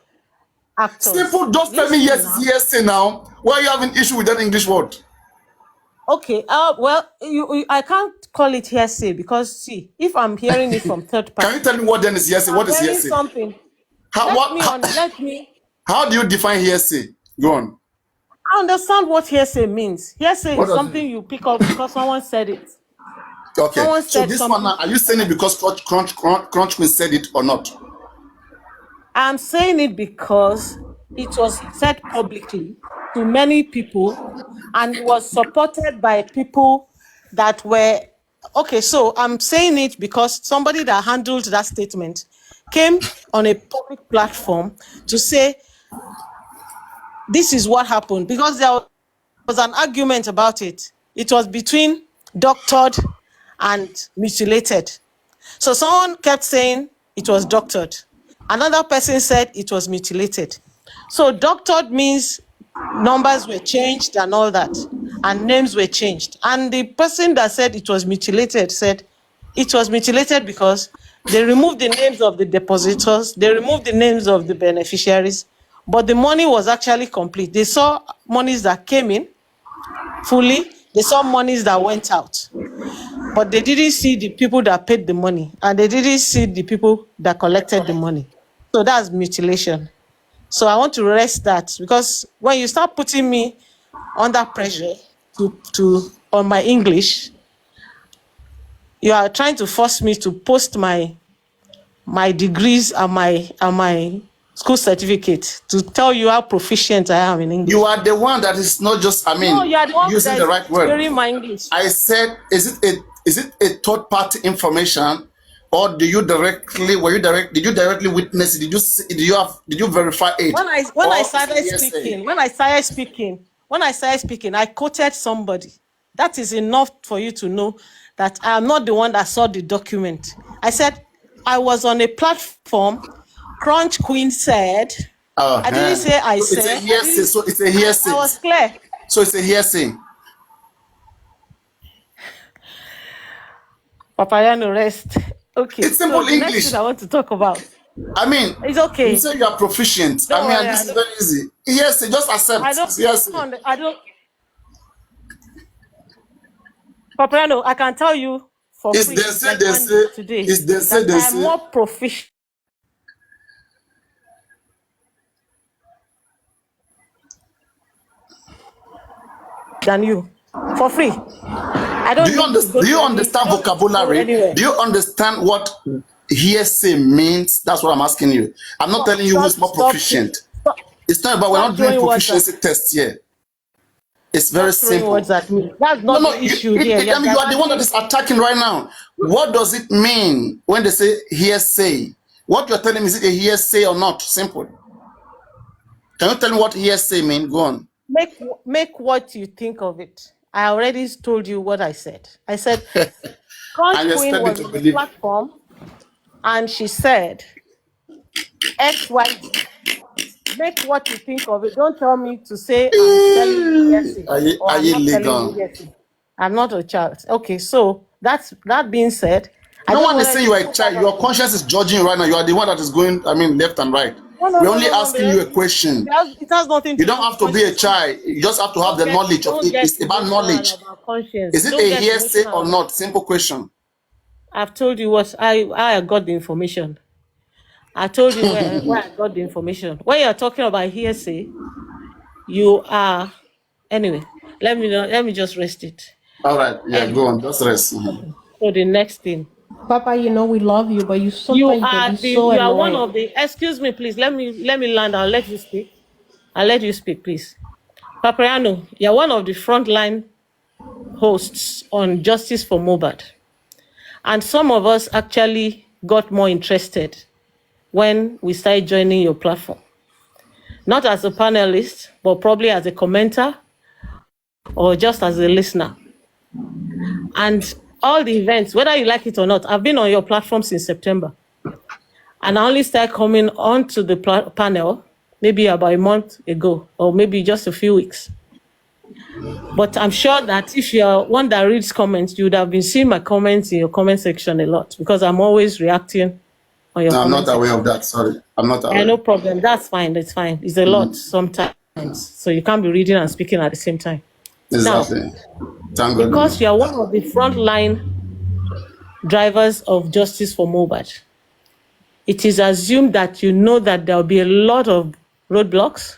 Speaker 5: actors.
Speaker 1: Simple, just tell me
Speaker 5: Listen
Speaker 1: yes, it's
Speaker 5: now.
Speaker 1: hearsay now. Why are you having issue with that English word?
Speaker 5: Okay, well, I can't call it hearsay because, see, if I'm hearing it from third
Speaker 1: Can you
Speaker 5: party,
Speaker 1: tell me what then is hearsay?
Speaker 5: I'm
Speaker 1: What is
Speaker 5: hearing
Speaker 1: hearsay?
Speaker 5: something.
Speaker 1: How
Speaker 5: Let
Speaker 1: what
Speaker 5: me on. Let me.
Speaker 1: how do you define hearsay? Go on.
Speaker 5: I understand what hearsay means. Hearsay
Speaker 1: What
Speaker 5: is
Speaker 1: does it
Speaker 5: something
Speaker 1: mean?
Speaker 5: you pick up because someone said it.
Speaker 1: Okay,
Speaker 5: Someone
Speaker 1: so
Speaker 5: said
Speaker 1: this one
Speaker 5: something
Speaker 1: now,
Speaker 5: to
Speaker 1: are you
Speaker 5: you
Speaker 1: saying it
Speaker 5: about it.
Speaker 1: because Crunch Queen said it or not?
Speaker 5: I'm saying it because it was said publicly to many people and was supported by people that were okay. So I'm saying it because somebody that handled that statement came on a public platform to say this is what happened because there was an argument about it. It was between doctored and mutilated. So someone kept saying it was doctored. Another person said it was mutilated. So doctored means numbers were changed and all that, and names were changed. And the person that said it was mutilated said it was mutilated because they removed the names of the depositors, they removed the names of the beneficiaries, but the money was actually complete. They saw monies that came in fully, they saw monies that went out. But they didn't see the people that paid the money, and they didn't see the people that collected the money. So that's mutilation. So I want to rest that because when you start putting me under pressure on my English, you are trying to force me to post my degrees and my school certificate to tell you how proficient I am in English.
Speaker 1: You are the one that is not just, I
Speaker 5: No,
Speaker 1: mean,
Speaker 5: you are the one
Speaker 1: using
Speaker 5: that
Speaker 1: the
Speaker 5: is
Speaker 1: right word.
Speaker 5: hearing my English.
Speaker 1: I said, is it a third party information, or did you directly witness it? Did you verify it?
Speaker 5: When I
Speaker 1: Or is it
Speaker 5: started
Speaker 1: hearsay?
Speaker 5: speaking, I quoted somebody. That is enough for you to know that I am not the one that saw the document. I said I was on a platform. Crunch Queen said. I didn't say I
Speaker 1: So it's a
Speaker 5: said.
Speaker 1: hearsay. So it's a
Speaker 5: I
Speaker 1: hearsay.
Speaker 5: was clear.
Speaker 1: So it's a hearsay.
Speaker 5: Papayano, rest. Okay,
Speaker 1: It's
Speaker 5: so
Speaker 1: simple
Speaker 5: the next
Speaker 1: English.
Speaker 5: thing I want to talk about.
Speaker 1: I mean,
Speaker 5: It's
Speaker 1: you
Speaker 5: okay.
Speaker 1: say you are proficient. I
Speaker 5: Don't
Speaker 1: mean,
Speaker 5: worry.
Speaker 1: and this is very easy. Hearsay, just accept. It's hearsay.
Speaker 5: I don't. Papayano, I can tell you for
Speaker 1: It's
Speaker 5: free,
Speaker 1: they say,
Speaker 5: today
Speaker 1: it's they
Speaker 5: that I am
Speaker 1: say.
Speaker 5: more proficient than you for free. I don't need to go
Speaker 1: Do you
Speaker 5: to any.
Speaker 1: understand
Speaker 5: I don't need to go
Speaker 1: vocabulary?
Speaker 5: anywhere.
Speaker 1: Do you understand what hearsay means? That's what I'm asking you. I'm not telling you who's more proficient. It's not about, we're
Speaker 5: Stop
Speaker 1: not doing
Speaker 5: throwing words at
Speaker 1: proficiency tests here. It's very
Speaker 5: Stop throwing words
Speaker 1: simple.
Speaker 5: at me. That's
Speaker 1: No,
Speaker 5: not
Speaker 1: no,
Speaker 5: the issue here.
Speaker 1: I mean, you are the one that
Speaker 5: Diverting.
Speaker 1: is attacking right now. What does it mean when they say hearsay? What you're telling me, is it a hearsay or not? Simple. Can you tell me what hearsay means? Go on.
Speaker 5: Make what you think of it. I already told you what I said. I said
Speaker 1: And
Speaker 5: Crunch
Speaker 1: you
Speaker 5: Queen
Speaker 1: expect me
Speaker 5: was
Speaker 1: to
Speaker 5: on the
Speaker 1: believe.
Speaker 5: platform and she said XYZ. Make what you think of it. Don't tell me to say I'm telling you yes or
Speaker 1: Are
Speaker 5: I'm
Speaker 1: you
Speaker 5: not telling you
Speaker 1: legal?
Speaker 5: yes. I'm not a child. Okay, so that being said, I
Speaker 1: No
Speaker 5: just
Speaker 1: one is
Speaker 5: wanted
Speaker 1: saying
Speaker 5: to
Speaker 1: you are a
Speaker 5: put that
Speaker 1: child.
Speaker 5: out
Speaker 1: Your
Speaker 5: there.
Speaker 1: conscience is judging you right now. You are the one that is going, I mean, left and right. We're only
Speaker 5: No,
Speaker 1: asking you a question.
Speaker 5: It has nothing
Speaker 1: You
Speaker 5: to
Speaker 1: don't
Speaker 5: do with
Speaker 1: have to be a
Speaker 5: conscience.
Speaker 1: child. You just have to have the knowledge of
Speaker 5: Don't
Speaker 1: it.
Speaker 5: get
Speaker 1: It's about
Speaker 5: emotional
Speaker 1: knowledge.
Speaker 5: about conscience.
Speaker 1: Is it
Speaker 5: Don't
Speaker 1: a
Speaker 5: get
Speaker 1: hearsay
Speaker 5: emotional
Speaker 1: or
Speaker 5: about
Speaker 1: not? Simple question.
Speaker 5: I've told you what I got the information. I told you where I got the information. When you're talking about hearsay, you are anyway. Let me just rest it.
Speaker 1: All right, yeah,
Speaker 5: And
Speaker 1: go on, just rest. Mhm.
Speaker 5: so the next thing.
Speaker 6: Papa, you know we love you, but you
Speaker 5: You
Speaker 6: sometimes you can
Speaker 5: are
Speaker 6: be so
Speaker 5: you are one
Speaker 6: annoying.
Speaker 5: of the excuse me, please. Let me land. I'll let you speak. I'll let you speak, please. Papriano, you're one of the frontline hosts on Justice for Mohbad. And some of us actually got more interested when we started joining your platform. Not as a panelist, but probably as a commenter or just as a listener. And all the events, whether you like it or not, I've been on your platform since September. And I only started coming onto the panel maybe about a month ago, or maybe just a few weeks. But I'm sure that if you're one that reads comments, you would have been seeing my comments in your comment section a lot, because I'm always reacting on your
Speaker 1: No, I'm not
Speaker 5: comments.
Speaker 1: aware of that. Sorry, I'm not aware.
Speaker 5: No problem. That's fine. It's fine. It's a lot sometimes. So you can't be reading and speaking at the same time.
Speaker 1: Exactly. Thank God.
Speaker 5: Because you are one of the frontline drivers of Justice for Mohbad, it is assumed that you know that there will be a lot of roadblocks.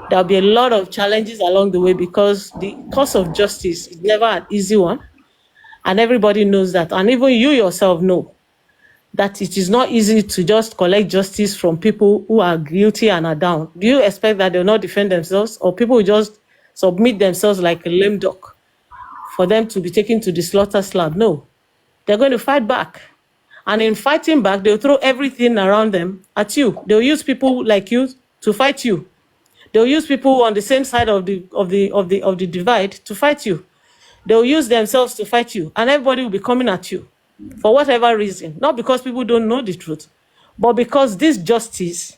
Speaker 5: There will be a lot of challenges along the way, because the cause of justice is never an easy one. And everybody knows that. And even you yourself know that it is not easy to just collect justice from people who are guilty and are down. Do you expect that they'll not defend themselves, or people will just submit themselves like a lame duck for them to be taken to the slaughter slab? No, they're going to fight back. And in fighting back, they'll throw everything around them at you. They'll use people like you to fight you. They'll use people on the same side of the divide to fight you. They'll use themselves to fight you, and everybody will be coming at you for whatever reason. Not because people don't know the truth, but because this justice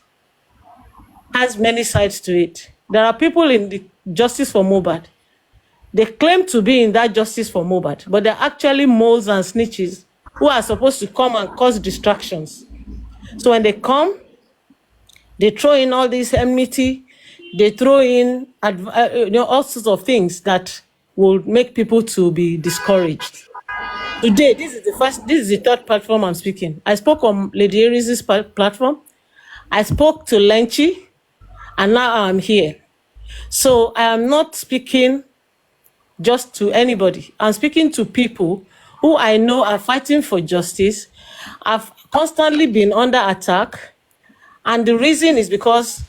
Speaker 5: has many sides to it. There are people in the Justice for Mohbad. They claim to be in that Justice for Mohbad, but they're actually moles and snitches who are supposed to come and cause distractions. So when they come, they throw in all this enmity, they throw in all sorts of things that will make people to be discouraged. Today, this is the third platform I'm speaking. I spoke on Lady Aries' platform. I spoke to Lenchi, and now I'm here. So I am not speaking just to anybody. I'm speaking to people who I know are fighting for justice. I've constantly been under attack. And the reason is because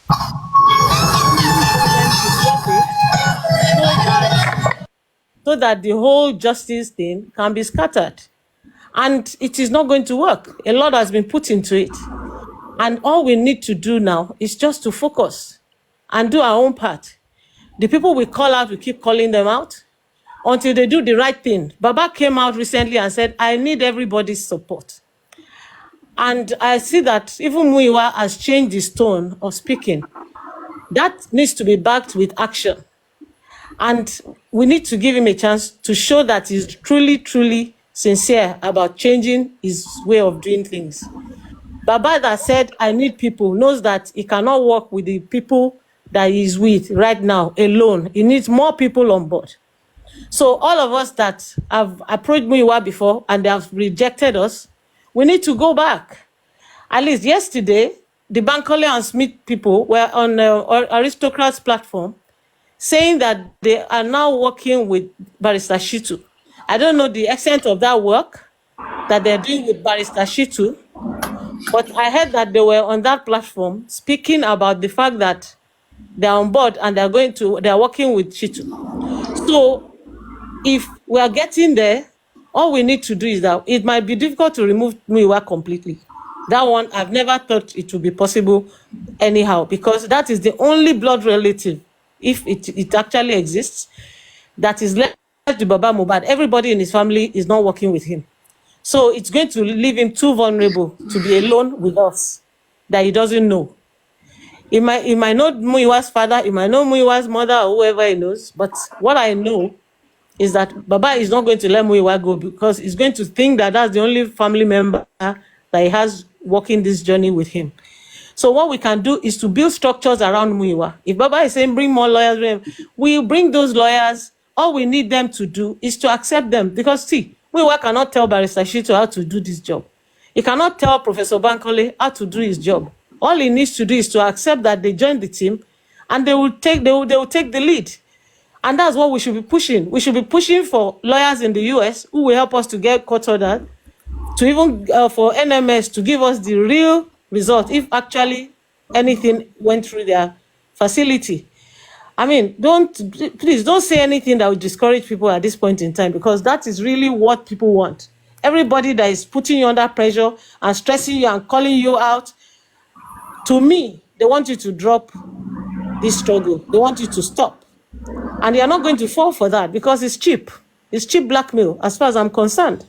Speaker 5: so that the whole justice thing can be scattered. And it is not going to work. A lot has been put into it. And all we need to do now is just to focus and do our own part. The people we call out, we keep calling them out until they do the right thing. Baba came out recently and said, I need everybody's support. And I see that even Muiwa has changed his tone of speaking. That needs to be backed with action. And we need to give him a chance to show that he's truly, truly sincere about changing his way of doing things. Baba that said, I need people, knows that he cannot work with the people that he's with right now alone. He needs more people on board. So all of us that have approached Muiwa before and they have rejected us, we need to go back. At least yesterday, the Bankole and Smith people were on Aristocrats platform saying that they are now working with Barrister Shitu. I don't know the extent of that work that they're doing with Barrister Shitu, but I heard that they were on that platform speaking about the fact that they're on board and they're working with Shitu. So if we are getting there, all we need to do is that it might be difficult to remove Muiwa completely. That one, I've never thought it would be possible anyhow, because that is the only blood relative, if it actually exists, that is left to Baba Mohbad. Everybody in his family is not working with him. So it's going to leave him too vulnerable to be alone with us, that he doesn't know. He might know Muiwa's father, he might know Muiwa's mother, or whoever he knows, but what I know is that Baba is not going to let Muiwa go, because he's going to think that that's the only family member that he has walking this journey with him. So what we can do is to build structures around Muiwa. If Baba is saying bring more lawyers, we'll bring those lawyers. All we need them to do is to accept them. Because see, We cannot tell Barrister Shito how to do this job. He cannot tell Professor Bankole how to do his job. All he needs to do is to accept that they joined the team, and they will take the lead. And that's what we should be pushing. We should be pushing for lawyers in the US who will help us to get court ordered, to even for NMS to give us the real result if actually anything went through their facility. I mean, please don't say anything that will discourage people at this point in time, because that is really what people want. Everybody that is putting you under pressure and stressing you and calling you out, to me, they want you to drop this struggle. They want you to stop. And they are not going to fall for that because it's cheap. It's cheap blackmail as far as I'm concerned.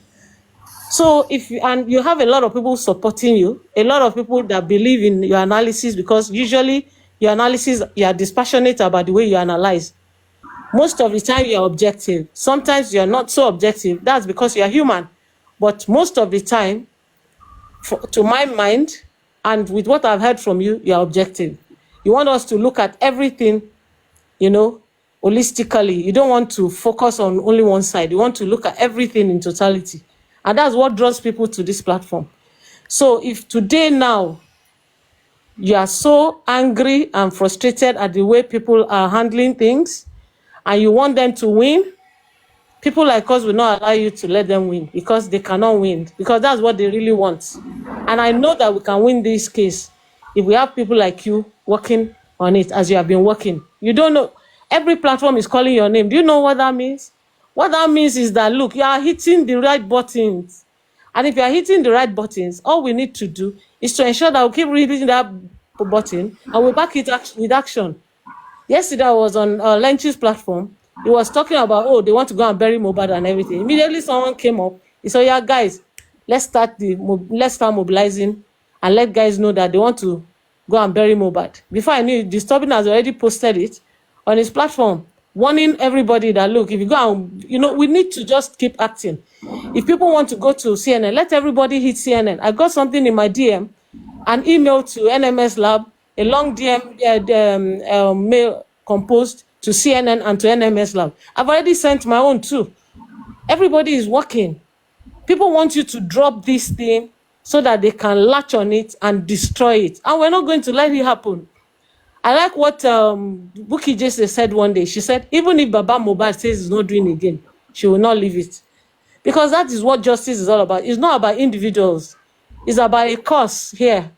Speaker 5: So and you have a lot of people supporting you, a lot of people that believe in your analysis, because usually your analysis, you are dispassionate about the way you analyze. Most of the time you are objective. Sometimes you are not so objective. That's because you are human. But most of the time, to my mind, and with what I've heard from you, you are objective. You want us to look at everything, holistically. You don't want to focus on only one side. You want to look at everything in totality. And that's what draws people to this platform. So if today now you are so angry and frustrated at the way people are handling things, and you want them to win, people like us will not allow you to let them win, because they cannot win, because that's what they really want. And I know that we can win this case if we have people like you working on it as you have been working. You don't know. Every platform is calling your name. Do you know what that means? What that means is that, look, you are hitting the right buttons. And if you are hitting the right buttons, all we need to do is to ensure that we keep hitting that button and we back it with action. Yesterday I was on Lench's platform. He was talking about, they want to go and bury Mohbad and everything. Immediately someone came up. He said, yeah, guys, let's start mobilizing and let guys know that they want to go and bury Mohbad. Before I knew it, Disturbing has already posted it on his platform, warning everybody that, look, if you go and, we need to just keep acting. If people want to go to CNN, let everybody hit CNN. I got something in my DM, an email to NMS Lab, a long DM mail composed to CNN and to NMS Lab. I've already sent my own too. Everybody is working. People want you to drop this thing so that they can latch on it and destroy it. And we're not going to let it happen. I like what Bukky Jesse said one day. She said, even if Baba Mohbad says he's not doing it again, she will not leave it. Because that is what justice is all about. It's not about individuals. It's about a cause here.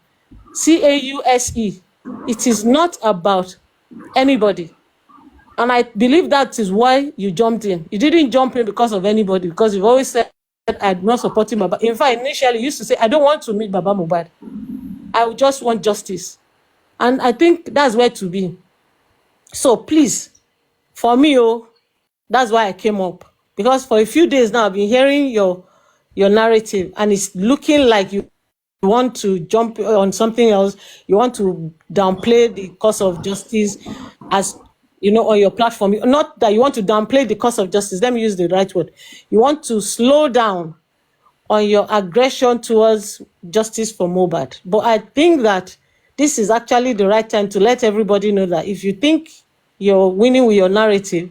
Speaker 5: CAUSE. It is not about anybody. And I believe that is why you jumped in. You didn't jump in because of anybody, because you've always said, I'm not supporting Baba. In fact, initially you used to say, I don't want to meet Baba Mohbad. I just want justice. And I think that's where to be. So please, for me, that's why I came up. Because for a few days now, I've been hearing your narrative, and it's looking like you want to jump on something else. You want to downplay the cause of justice as, on your platform. Not that you want to downplay the cause of justice. Let me use the right word. You want to slow down on your aggression towards justice for Mohbad. But I think that this is actually the right time to let everybody know that if you think you're winning with your narrative,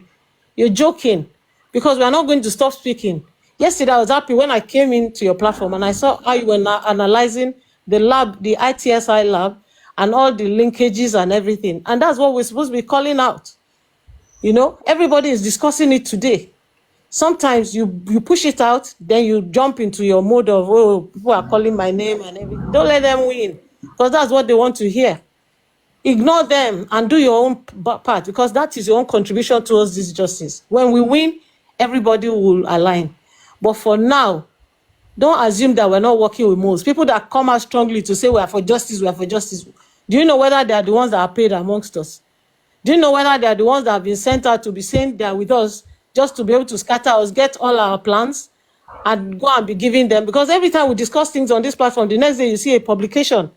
Speaker 5: you're joking, because we are not going to stop speaking. Yesterday, I was happy when I came into your platform and I saw how you were analyzing the lab, the ITSI lab, and all the linkages and everything. And that's what we're supposed to be calling out. Everybody is discussing it today. Sometimes you push it out, then you jump into your mode of, people are calling my name and everything. Don't let them win, because that's what they want to hear. Ignore them and do your own part, because that is your own contribution towards this justice. When we win, everybody will align. But for now, don't assume that we're not working with most. People that come out strongly to say we are for justice, we are for justice. Do you know whether they are the ones that are paid amongst us? Do you know whether they are the ones that have been sent out to be saying they are with us just to be able to scatter us, get all our plans, and go and be giving them? Because every time we discuss things on this platform, the next day you see a publication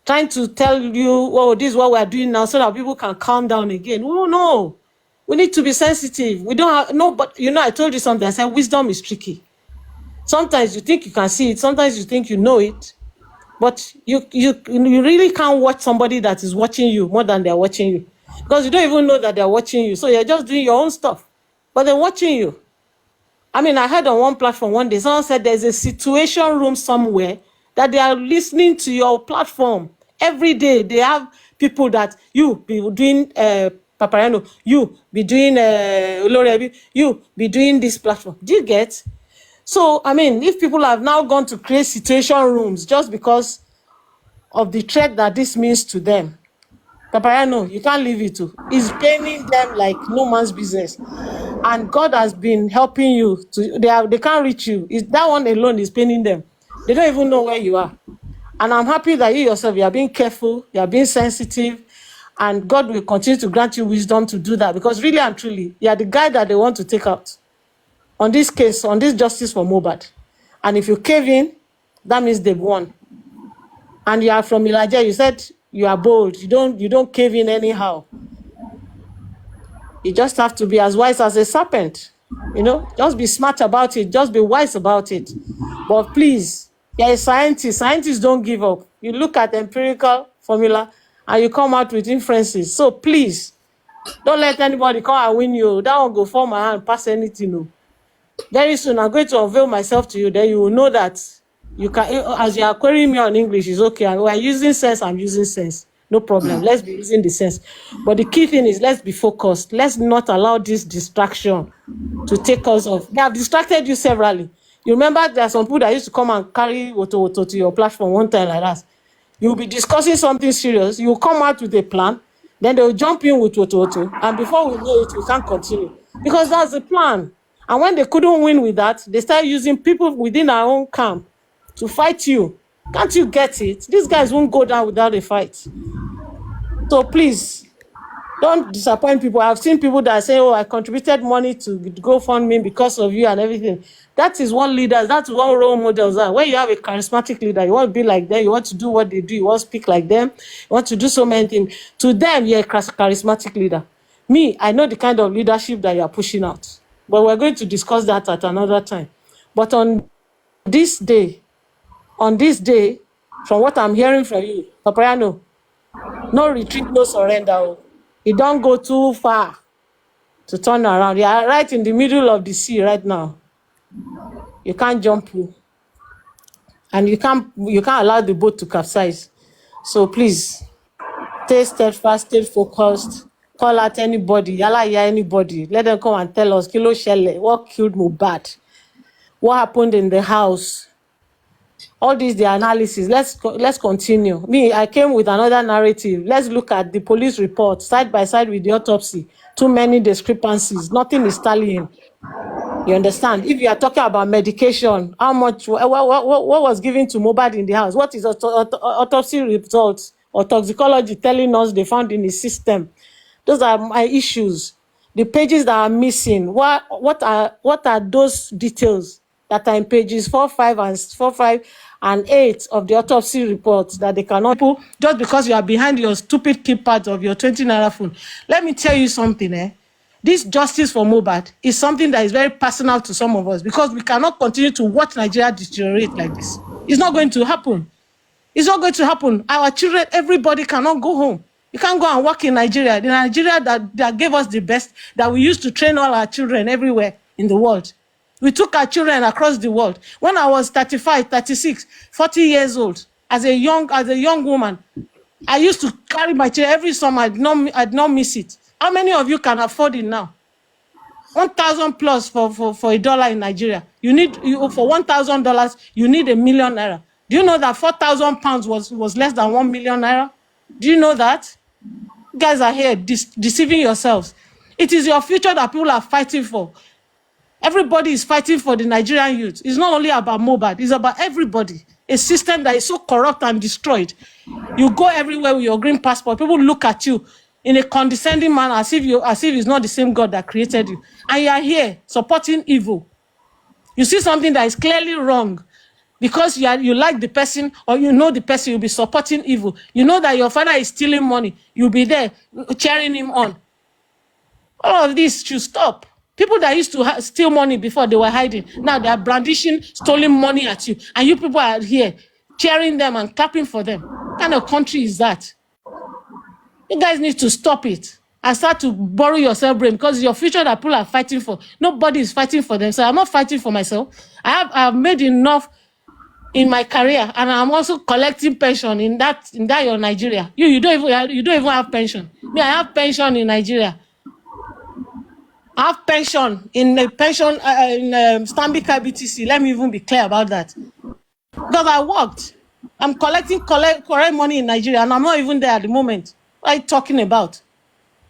Speaker 5: trying to tell you, this is what we are doing now, so that people can calm down again. Oh, no. We need to be sensitive. We don't have, no, but I told you something. I said, wisdom is tricky. Sometimes you think you can see it. Sometimes you think you know it. But you really can't watch somebody that is watching you more than they're watching you. Because you don't even know that they're watching you. So you're just doing your own stuff. But they're watching you. I mean, I heard on one platform one day, someone said there's a situation room somewhere that they are listening to your platform every day. They have people that you be doing Papariano, you be doing Olorebi, you be doing this platform. Do you get? So, I mean, if people have now gone to create situation rooms just because of the threat that this means to them, Papariano, you can't leave it to. It's paining them like no man's business. And God has been helping you to they can't reach you. That one alone is paining them. They don't even know where you are. And I'm happy that you yourself, you are being careful, you are being sensitive, and God will continue to grant you wisdom to do that, because really and truly, you are the guy that they want to take out on this case, on this justice for Mohbad. And if you cave in, that means they've won. And you are from Elijah, you said you are bold, you don't cave in anyhow. You just have to be as wise as a serpent. Just be smart about it. Just be wise about it. But please, you're a scientist. Scientists don't give up. You look at empirical formula and you come out with inferences. So please, don't let anybody come and win you. That one go for my hand, pass anything. No. Very soon, I'm going to unveil myself to you. Then you will know that you can, as you are querying me on English, is okay. And we're using sense, I'm using sense. No problem. Let's be using the sense. But the key thing is, let's be focused. Let's not allow this distraction to take us off. They have distracted you severally. You remember there are some people that used to come and carry Woto to your platform one time like that. You'll be discussing something serious. You'll come out with a plan. Then they'll jump in with Woto. And before we know it, we can't continue. Because that's the plan. And when they couldn't win with that, they started using people within our own camp to fight you. Can't you get it? These guys won't go down without a fight. So please, don't disappoint people. I've seen people that say, oh, I contributed money to GoFundMe because of you and everything. That is what leaders, that's what role models are. When you have a charismatic leader, you want to be like them, you want to do what they do, you want to speak like them, you want to do so many things. To them, you're a charismatic leader. Me, I know the kind of leadership that you're pushing out. But we're going to discuss that at another time. But on this day, from what I'm hearing from you, Papariano, no retreat, no surrender. You don't go too far to turn around. You are right in the middle of the sea right now. You can't jump in. And you can't allow the boat to capsize. So please, stay steadfast, stay focused. Call out anybody, anybody. Let them come and tell us, Kilo Shele, what killed Mohbad? What happened in the house? All these, the analysis. Let's continue. Me, I came with another narrative. Let's look at the police report side by side with the autopsy. Too many discrepancies. Nothing is tallying. You understand? If you are talking about medication, how much, what was given to Mohbad in the house? What is autopsy results or toxicology telling us they found in the system? Those are my issues. The pages that are missing, what are those details that are in pages 4, 5, and 8 of the autopsy reports that they cannot put just because you are behind your stupid keypad of your 20 naira phone? Let me tell you something, This justice for Mohbad is something that is very personal to some of us, because we cannot continue to watch Nigeria deteriorate like this. It's not going to happen. It's not going to happen. Our children, everybody cannot go home. You can't go and work in Nigeria. The Nigeria that gave us the best, that we used to train all our children everywhere in the world. We took our children across the world. When I was 35, 36, 40 years old, as a young woman, I used to carry my children every summer. I'd not miss it. How many of you can afford it now? 1,000 plus for $1 in Nigeria. For $1,000, you need $1 million naira. Do you know that 4,000 pounds was less than 1 million naira? Do you know that? You guys are here deceiving yourselves. It is your future that people are fighting for. Everybody is fighting for the Nigerian youth. It's not only about Mohbad, it's about everybody. A system that is so corrupt and destroyed. You go everywhere with your green passport, people look at you in a condescending manner as if it's not the same God that created you. And you are here supporting evil. You see something that is clearly wrong. Because you like the person, or you know the person, you'll be supporting evil. You know that your father is stealing money. You'll be there cheering him on. All of this should stop. People that used to steal money before, they were hiding. Now they are brandishing stolen money at you. And you people are here cheering them and clapping for them. What kind of country is that? You guys need to stop it. and start to borrow yourself brain, because your future that people are fighting for. Nobody is fighting for them. So I'm not fighting for myself. I've made enough in my career, and I'm also collecting pension in that your Nigeria. You don't even have pension. Me, I have pension in Nigeria. I have pension in Stanbic IBTC. Let me even be clear about that. Because I worked. I'm collecting correct money in Nigeria, and I'm not even there at the moment. What are you talking about?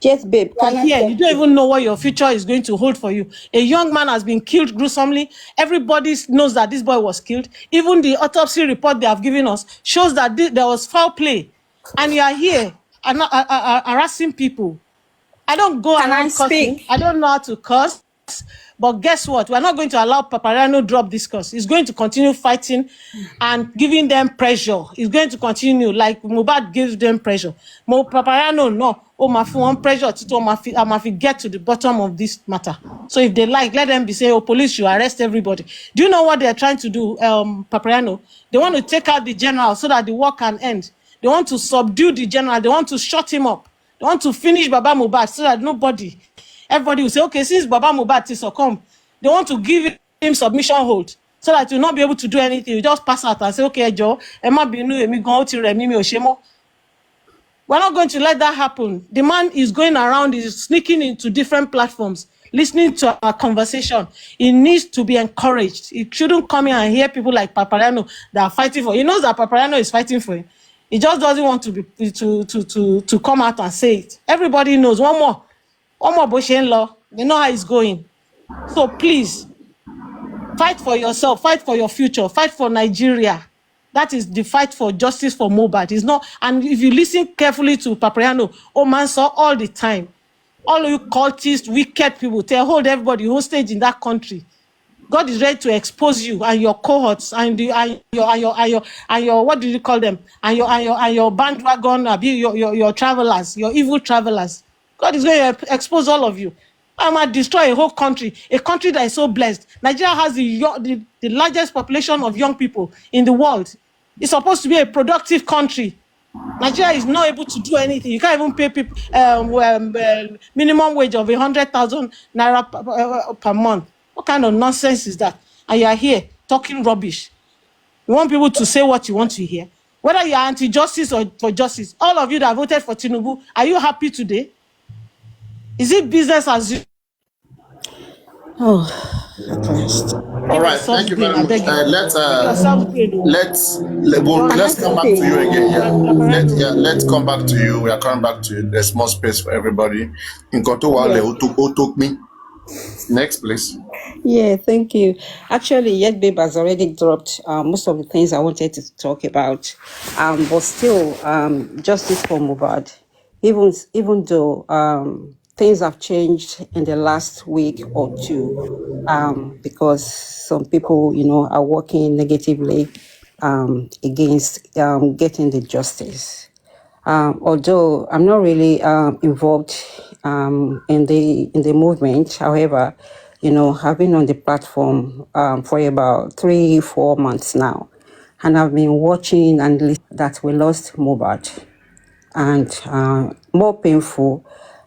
Speaker 4: Yes, babe.
Speaker 5: You are
Speaker 4: Can I
Speaker 5: here.
Speaker 4: say?
Speaker 5: You don't even know what your future is going to hold for you. A young man has been killed gruesomely. Everybody knows that this boy was killed. Even the autopsy report they have given us shows that there was foul play. And you are here harassing people. I don't go
Speaker 4: Can I
Speaker 5: around cursing.
Speaker 4: speak?
Speaker 5: I don't know how to curse. But guess what? We're not going to allow Papariano drop this curse. He's going to continue fighting and giving them pressure. He's going to continue like Mohbad gives them pressure. Papariano, no. Oh, my phone pressure to I get to the bottom of this matter. So if they like, let them be saying, oh, police should arrest everybody. Do you know what they're trying to do, Papariano? They want to take out the general so that the war can end. They want to subdue the general. They want to shut him up. They want to finish Baba Mohbad so that everybody will say, okay, since Baba Mohbad is succumb, they want to give him submission hold so that he will not be able to do anything. You just pass out and say, okay, Joe, Emma Binu, Emi Gon, Tiremi, Oshemo. We're not going to let that happen. The man is going around, he's sneaking into different platforms, listening to our conversation. He needs to be encouraged. He shouldn't come here and hear people like Papariano that are fighting for him. He knows that Papariano is fighting for him. He just doesn't want to come out and say it. Everybody knows. One more Boshen law. They know how it's going. So please, fight for yourself, fight for your future, fight for Nigeria. That is the fight for justice for Mohbad. It's not, and if you listen carefully to Papariano, Omanso all the time, all of you cultists, wicked people, they hold everybody hostage in that country. God is ready to expose you and your cohorts and your what do you call them, and your bandwagon, your travelers, your evil travelers. God is going to expose all of you. I might destroy a whole country, a country that is so blessed. Nigeria has the largest population of young people in the world. It's supposed to be a productive country. Nigeria is not able to do anything. You can't even pay people minimum wage of 100,000 naira per month. What kind of nonsense is that? And you are here talking rubbish. You want people to say what you want to hear. Whether you are anti-justice or for justice, all of you that voted for Tinubu, are you happy today? Is it business as usual?
Speaker 4: Oh, at last.
Speaker 1: All right, thank you very much. Let's come back to you again. Let's come back to you. We are coming back to you. There's more space for everybody. In Kotowa, who took me. Next, please.
Speaker 4: Yeah, thank you. Actually, Yet Babe has already dropped most of the things I wanted to talk about. But still, justice for Mohbad. Even though things have changed in the last week or two, because some people, are working negatively against getting the justice. Although I'm not really involved in the movement, however, I've been on the platform for about 3-4 months now, and I've been watching and listening that we lost Mohbad, and more painful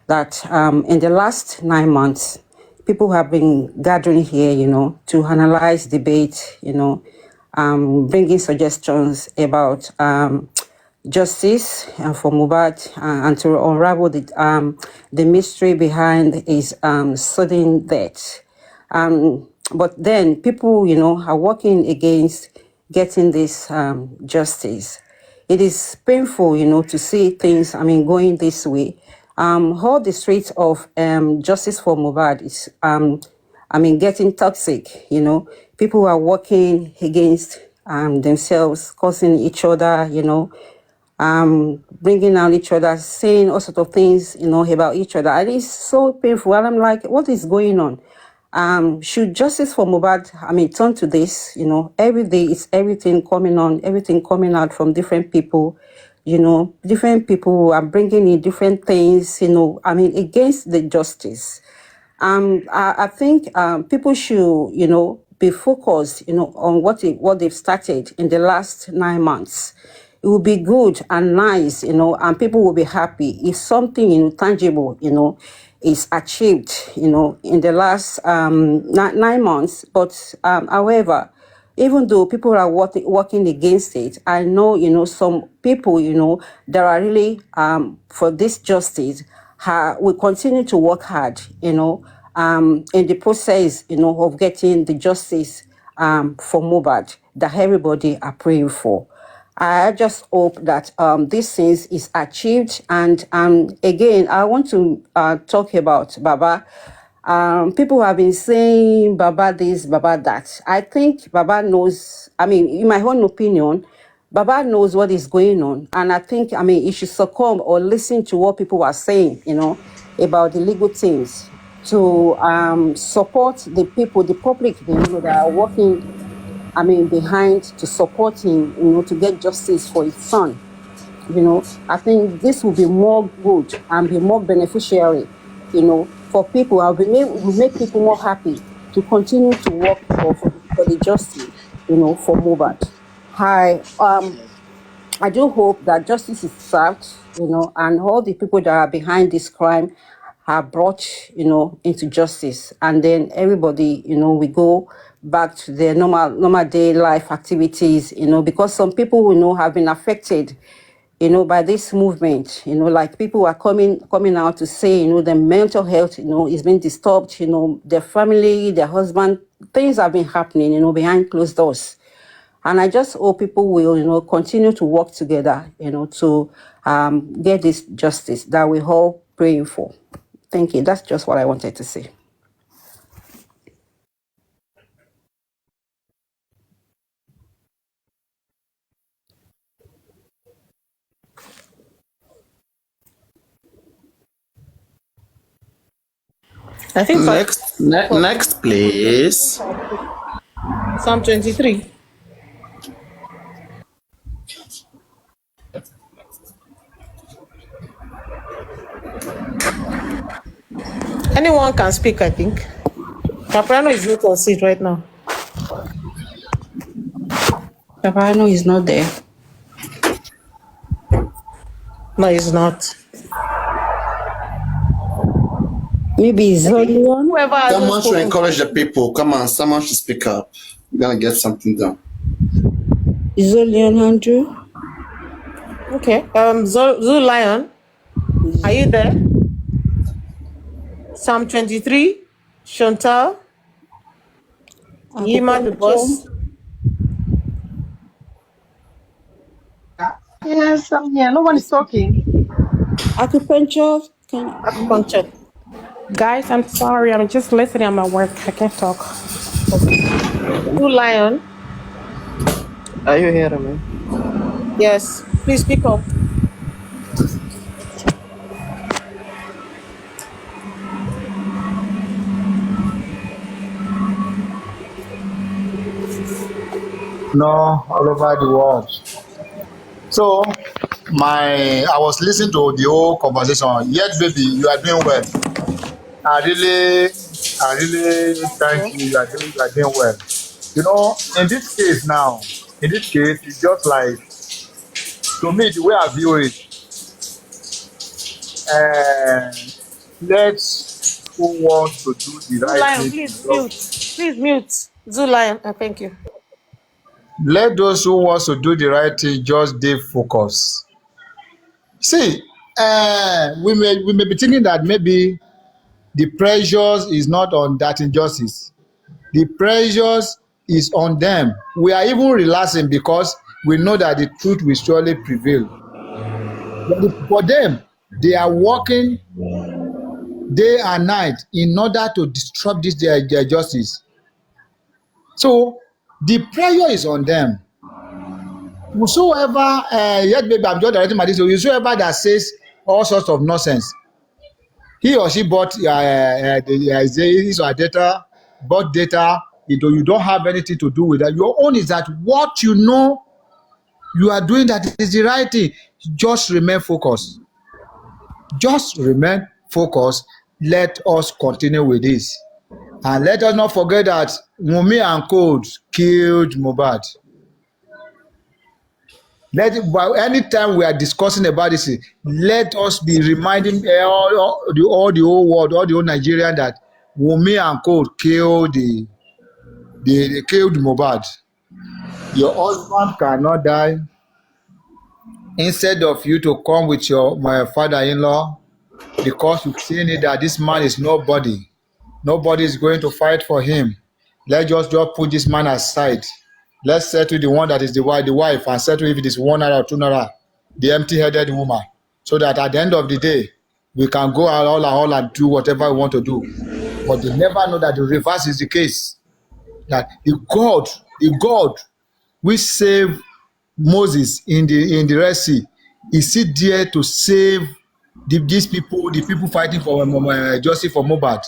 Speaker 4: that in the last 9 months, people have been gathering here, to analyze, debate, bringing suggestions about justice for Mohbad and to unravel the mystery behind his sudden death. But then people, are working against getting this justice. It is painful, to see things, going this way. All the streets of justice for Mohbad is, getting toxic, People are working against themselves, causing each other, bringing out each other, saying all sorts of things, about each other. And it's so painful. And I'm like, what is going on? Should justice for Mohbad, turn to this, every day it's everything coming out from different people, different people are bringing in different things, against the justice. I think people should, be focused, on what they've started in the last 9 months. it will be good and nice, and people will be happy if something, tangible, is achieved, in the last 9 months. But however, even though people are working against it, I know, some people, that are really for this justice, will continue to work hard, in the process, of getting the justice for Mohbad that everybody are praying for. I just hope that this things is achieved. And again, I want to talk about Baba. People have been saying Baba this, Baba that. I think Baba knows, in my own opinion, Baba knows what is going on. And I think, he should succumb or listen to what people are saying, about the legal things to support the people, the public, that are working, behind to support him, to get justice for his son. I think this will be more good and be more beneficiary, for people. Will make people more happy to continue to work for the justice, for Mohbad. I do hope that justice is served, and all the people that are behind this crime are brought, into justice, and then everybody, we go back to their normal day life activities, because some people, have been affected, by this movement, like people are coming out to say, their mental health, is being disturbed, their family, their husband, things have been happening, behind closed doors. And I just hope people will, continue to work together, to get this justice that we're all praying for. Thank you. That's just what I wanted to say.
Speaker 5: I think
Speaker 1: Next, please.
Speaker 5: Psalm 23. Anyone can speak, I think. Caprano is not on seat right now.
Speaker 4: Caprano is not there.
Speaker 5: No, he's not.
Speaker 4: Maybe Zolian.
Speaker 5: Whoever has
Speaker 1: Someone should
Speaker 5: spoken.
Speaker 1: encourage the people. Come on, someone should speak up. We're gonna get something done.
Speaker 4: Zolian Andrew.
Speaker 5: Okay. Zoo Lion, are you there? Psalm 23. Chantal. Yima the boss.
Speaker 3: Yes, I'm here. No one is talking.
Speaker 4: Acupuncture.
Speaker 5: Acupuncture.
Speaker 6: Guys, I'm sorry. I'm just listening. I'm at work. I can't talk.
Speaker 5: Zoo Lion.
Speaker 7: Are you hearing me?
Speaker 5: Yes. Please speak up.
Speaker 8: No, all over the world. So, I was listening to the whole conversation. Yet, baby, you are doing well. I really thank you. You are doing well. In this case now, it's just like, to me, the way I view it, let who wants to do the
Speaker 5: Zoo
Speaker 8: right
Speaker 5: Lion,
Speaker 8: thing.
Speaker 5: please mute. Please mute. Zoo Lion, thank you.
Speaker 8: Let those who wants to do the right thing just dey focus. See, we may be thinking that maybe the pressures is not on that injustice. The pressures is on them. We are even relaxing because we know that the truth will surely prevail. But for them, they are working day and night in order to disrupt their justice. So the pressure is on them. Whosoever, yet maybe I'm just directing my this, whosoever that says all sorts of nonsense, he or she bought his or her data, bought data, you don't have anything to do with that. Your own is that what you know you are doing that is the right thing. Just remain focused. Just remain focused. Let us continue with this. And let us not forget that Wunmi and Code killed Mohbad. But anytime we are discussing about this, let us be reminding all the whole world, all the whole Nigerian that Wunmi and Co killed they killed Mohbad. Your husband cannot die. Instead of you to come with my father-in-law, because you've seen it that this man is nobody. Nobody is going to fight for him. Let's just put this man aside. Let's settle the one that is the wife, and settle if it is 1 naira or 2 naira, the empty-headed woman, so that at the end of the day, we can go all and do whatever we want to do. But they never know that the reverse is the case. That the God which saved Moses in the Red Sea, is he there to save the people fighting for justice for Mohbad?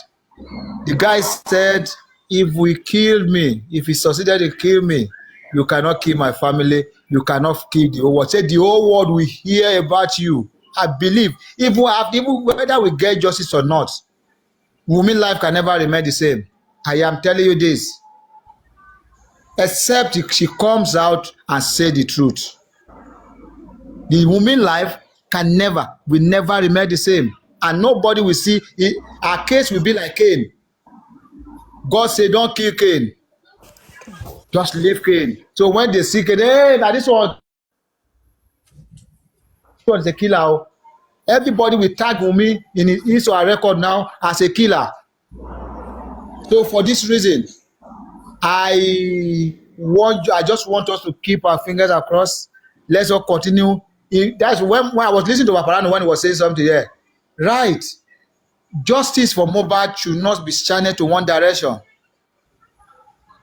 Speaker 8: The guy said, if he succeeded to kill me, you cannot kill my family, you cannot kill the whole world. Say the whole world will hear about you. I believe, even whether we get justice or not, Wunmi life can never remain the same. I am telling you this. Except she comes out and say the truth. The Wunmi life will never remain the same. And nobody will see it. Our case will be like Cain. God said, don't kill Cain. Just leave Cain. So when they see Cain, hey, now this one is a killer. Everybody will tag Wunmi in his or her record now as a killer. So for this reason, I just want us to keep our fingers across. Let's all continue. That's when I was listening to Paparano when he was saying something there. Right. Justice for Mohbad should not be channeled to one direction.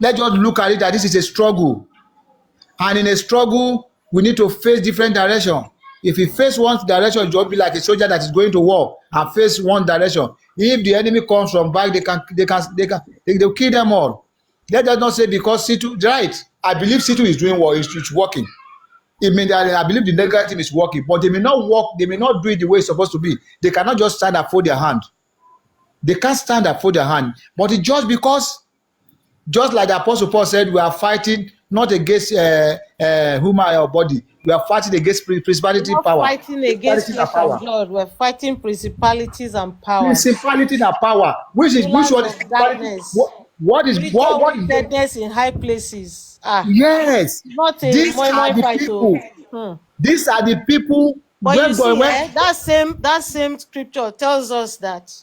Speaker 8: Let's just look at it that this is a struggle. And in a struggle, we need to face different directions. If you face one direction, you'll be like a soldier that is going to war and face one direction. If the enemy comes from back, they'll kill them all. Let us not say because Situ, right? I believe Situ is doing what it's working. It means that I believe the negative is working, but they may not work, they may not do it the way it's supposed to be. They cannot just stand up for their hand. They can't stand up for their hand. But it's just because, just like the Apostle Paul said, we are fighting not against human or body. We are fighting against principality
Speaker 5: We're
Speaker 8: power.
Speaker 5: not fighting against flesh and blood. We're fighting principalities and powers.
Speaker 8: Principality and power. Which one is
Speaker 5: darkness?
Speaker 8: What is
Speaker 5: wickedness in high places?
Speaker 8: Yes.
Speaker 5: Not a
Speaker 8: These are the people. These are the people.
Speaker 5: But you see, that same scripture tells us that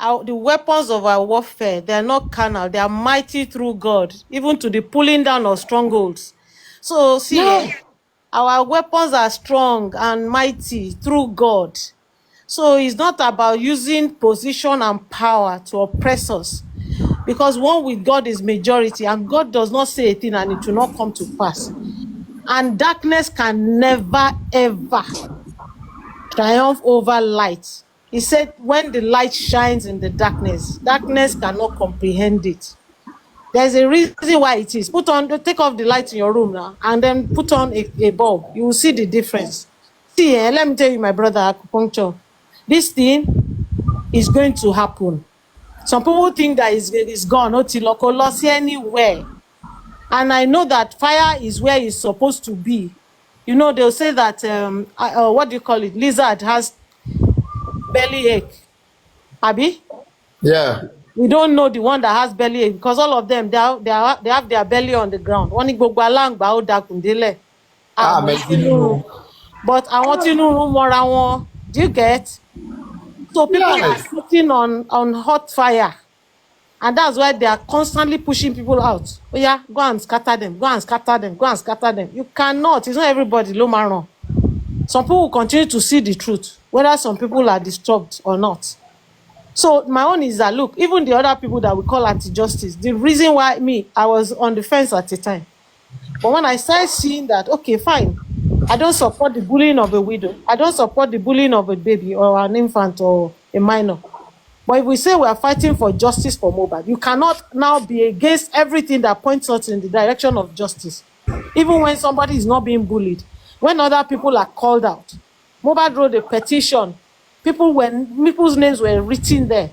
Speaker 5: the weapons of our warfare, they are not carnal, they are mighty through God, even to the pulling down of strongholds. So see, our weapons are strong and mighty through God. So it's not about using position and power to oppress us. Because one with God is majority, and God does not say a thing and it will not come to pass. And darkness can never, ever triumph over light. He said, when the light shines in the darkness, darkness cannot comprehend it. There's a reason why it is. Take off the light in your room now, and then put on a bulb. You will see the difference. See, let me tell you, my brother, acupuncture. This thing is going to happen. Some people think that it's gone, not lost anywhere. And I know that fire is where it's supposed to be. You know, they'll say that, what do you call it? Lizard has belly ache. Abi?
Speaker 8: Yeah.
Speaker 5: We don't know the one that has belly ache because all of them, they have their belly on the ground. But I want to know more. Do you get? So people are sitting on hot fire. And that's why they are constantly pushing people out. Oh yeah, go and scatter them, go and scatter them, go and scatter them. You cannot. It's not everybody, low maron. Some people will continue to see the truth, whether some people are disturbed or not. So my own is that, look, even the other people that we call anti-justice, the reason why I was on the fence at the time. But when I started seeing that, okay, fine, I don't support the bullying of a widow. I don't support the bullying of a baby or an infant or a minor. But if we say we are fighting for justice for Mohbad, you cannot now be against everything that points us in the direction of justice. Even when somebody is not being bullied, when other people are called out. Mohbad wrote a petition. People's names were written there.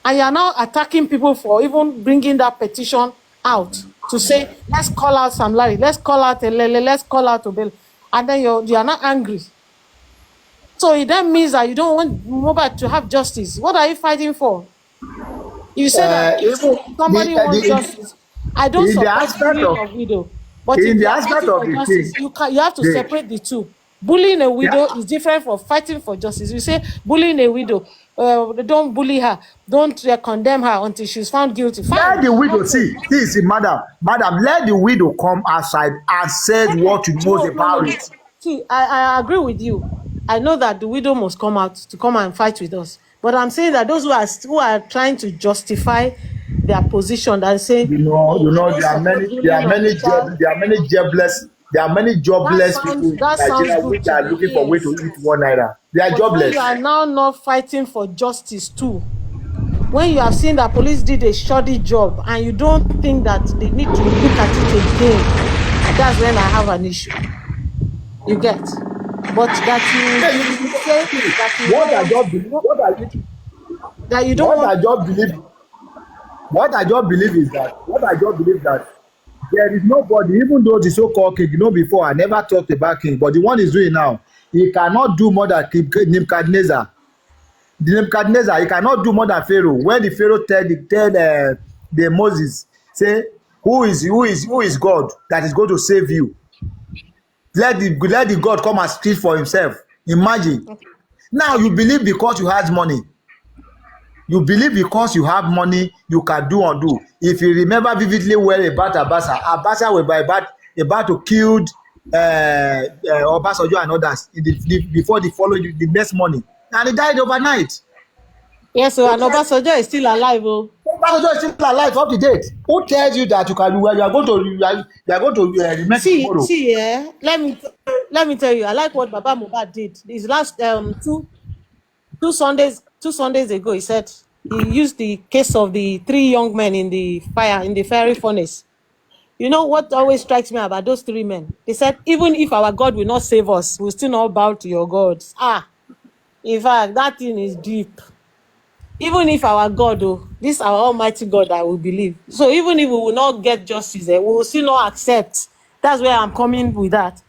Speaker 5: And you are now attacking people for even bringing that petition out to say, let's call out Sam Larry, let's call out Elele, let's call out Obel. and then you are not angry. So it then means that you don't want Mohbad to have justice. What are you fighting for? You say that if
Speaker 8: Even
Speaker 5: somebody wants justice, I don't
Speaker 8: in the
Speaker 5: support
Speaker 8: aspect
Speaker 5: bullying
Speaker 8: of
Speaker 5: of widow. But if you are fighting for
Speaker 8: the
Speaker 5: justice,
Speaker 8: thing,
Speaker 5: you have to
Speaker 8: the
Speaker 5: separate the two. Bullying a widow
Speaker 8: yeah,
Speaker 5: is different from fighting for justice. You say bullying a widow, don't bully her, don't condemn her until she's found guilty.
Speaker 8: let
Speaker 5: Fine,
Speaker 8: the widow
Speaker 5: okay.
Speaker 8: see, madam, let the widow come outside and said what she knows about
Speaker 5: No.
Speaker 8: it.
Speaker 5: See, I agree with you. I know that the widow must come out to come and fight with us. But I'm saying that those who are trying to justify their position and saying, oh, I don't support bullying of the child.
Speaker 8: there are many jobless people in
Speaker 5: That sounds
Speaker 8: Nigeria
Speaker 5: good
Speaker 8: which
Speaker 5: to
Speaker 8: are
Speaker 5: me.
Speaker 8: looking for way to
Speaker 5: Yes.
Speaker 8: eat 1 naira. They are
Speaker 5: But when
Speaker 8: jobless.
Speaker 5: you are now not fighting for justice too, when you have seen that police did a shoddy job and you don't think that they need to look at it again, that's when I have an issue. You get? But that
Speaker 8: Yeah,
Speaker 5: you say that you
Speaker 8: what
Speaker 5: don't
Speaker 8: I
Speaker 5: want
Speaker 8: just believe,
Speaker 5: that you don't
Speaker 8: what I
Speaker 5: want.
Speaker 8: just believe, what I just believe that there is nobody, even though the so-called king, before I never talked about king, but the one is doing now, he cannot do more than Nebuchadnezzar. The Nebuchadnezzar, he cannot do more than Pharaoh. When the Pharaoh the Moses, say, who is God that is going to save you? Let the God come and speak for himself. Imagine. Now you believe because you have money. You believe because you have money, you can do undo. If you remember vividly well about Abacha, Abacha was about to kill Obasanjo and others before the following the next morning, and he died overnight.
Speaker 5: Yes, so Obasanjo is still alive. Oh.
Speaker 8: Obasanjo is still alive up to date. Who tells you that you are going to remain tomorrow?
Speaker 5: See, let me tell you. I like what Baba Mohbad did. His last two Sundays ago, he said he used the case of the 3 young men in the fiery furnace. You know what always strikes me about those 3 men? They said, even if our God will not save us, we'll still not bow to your gods. In fact, that thing is deep. Even if our God, this our almighty God that we believe. So even if we will not get justice, we will still not accept. That's where I'm coming with that.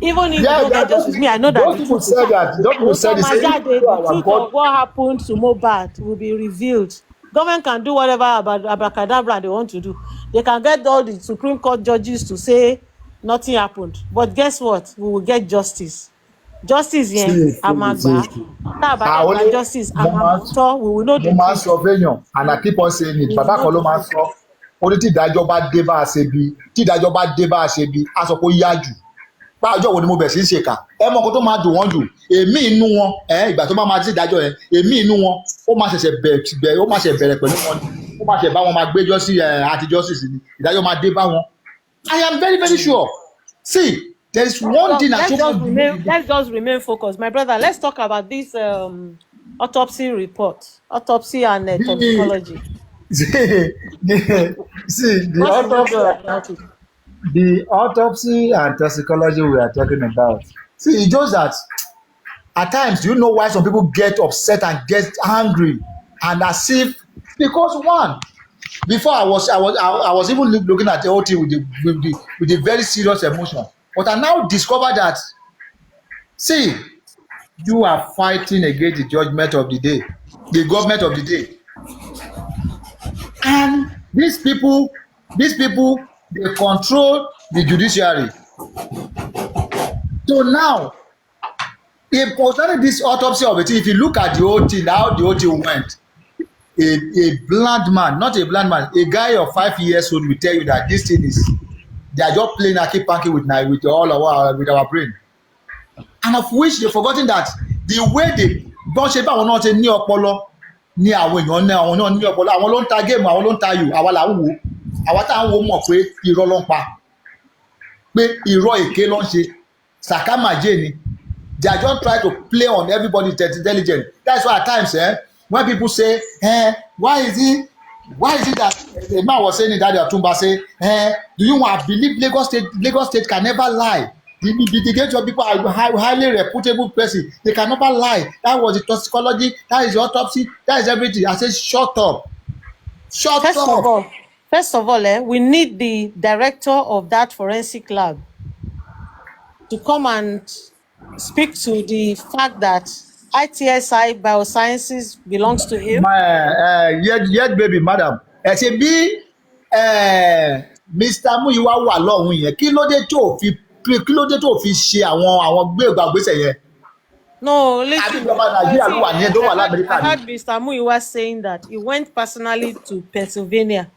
Speaker 5: Even if we
Speaker 8: Yes,
Speaker 5: don't get justice, me, I know that
Speaker 8: those
Speaker 5: the
Speaker 8: people
Speaker 5: truth will
Speaker 8: said
Speaker 5: come.
Speaker 8: that. Those people said even though
Speaker 5: The
Speaker 8: our
Speaker 5: truth
Speaker 8: God,
Speaker 5: of what happened to Mohbad will be revealed. Government can do whatever about abracadabra they want to do. They can get all the Supreme Court judges to say nothing happened. But guess what? We will get justice. Justice, yeah, Amagba.
Speaker 8: I only
Speaker 5: Justice,
Speaker 8: moment
Speaker 5: Amamoto, we will know
Speaker 8: mo
Speaker 5: the
Speaker 8: máa ń
Speaker 5: truth.
Speaker 8: sọ fẹ́yàn and I keep on saying it,
Speaker 5: We will
Speaker 8: bàbá
Speaker 5: know
Speaker 8: kan ló
Speaker 5: the
Speaker 8: máa ń
Speaker 5: truth.
Speaker 8: sọ ó ní tí ìdájọ́ bá dé bá a ṣe bí a sọ pé ó yá jù bá ọjọ́ wo ni mo bẹ̀ sí í ṣèkà ẹ mọ nǹkan tó máa dùn wọ́n jù èmi inú wọn ìgbà tó bá máa sí ìdájọ́ yẹn èmi inú wọn ó máa ṣẹ̀ṣẹ̀ bẹ̀rẹ̀ pẹ̀lú wọn ó máa ṣẹ̀ bá wọn máa gbẹ́jọ́ sí àtijọ́ sì sí ni ìdájọ́ máa dé bá wọn. I am very very sure. See, there is one thing I so much believe in.
Speaker 5: Let's just remain focused. My brother, let's talk about this autopsy report. Autopsy and
Speaker 8: The
Speaker 5: toxicology.
Speaker 8: see
Speaker 5: What should we do about it?
Speaker 8: the autopsy and toxicology we are talking about. See, it shows that at times, do you know why some people get upset and get angry and as if because one before I was even looking at the whole thing with the very serious emotion, but I now discover that see you are fighting against the judgment of the day, the government of the day, and these people they control the judiciary. So now if concerning this autopsy of it, if you look at the whole thing, how the whole thing went, a blind man, not a blind man, a guy of 5 years old will tell you that this thing is they are just playing aki-panky with our brain, and of which they forgotten that the way they bọ́n ṣe báwọn náà ṣe ní ọpọlọ ní àwọn èèyàn náà àwọn náà ní ọpọlọ àwọn ló ń ta géèmù àwọn ló ń ta ayò àwa là ń wò àwa tá à ń wò mọ̀ pé irọ́ ló ń pa pé irọ́ èké ló ń ṣe sàkámàjẹ́ ni. They are just trying to play on everybody's intelligence. That's why at times, when people say, why is it that the man was saying that Otumba say, do you want to believe Lagos State can never lie? The Gate people are highly reputable person. They can never lie. That was the toxicology. That is the autopsy. That is everything. I say, shut up. Shut up.
Speaker 5: First of all, we need the director of that forensic lab to come and speak to the fact that ITSI Biosciences belongs to him.
Speaker 8: Yet baby madam ẹ ṣe bí Mr. Muyiwa wà lọ́hùn yẹn kí ló dé tó fi ṣe àwọn gbégbàgbésẹ̀ yẹn.
Speaker 5: No,
Speaker 8: Àbí
Speaker 5: listen.
Speaker 8: ìjọba Nàìjíríà ló wà ní tó wà
Speaker 5: I
Speaker 8: l'Amẹ́ríkà ni.
Speaker 5: heard Mr. Muyiwa saying that he went personally to Pennsylvania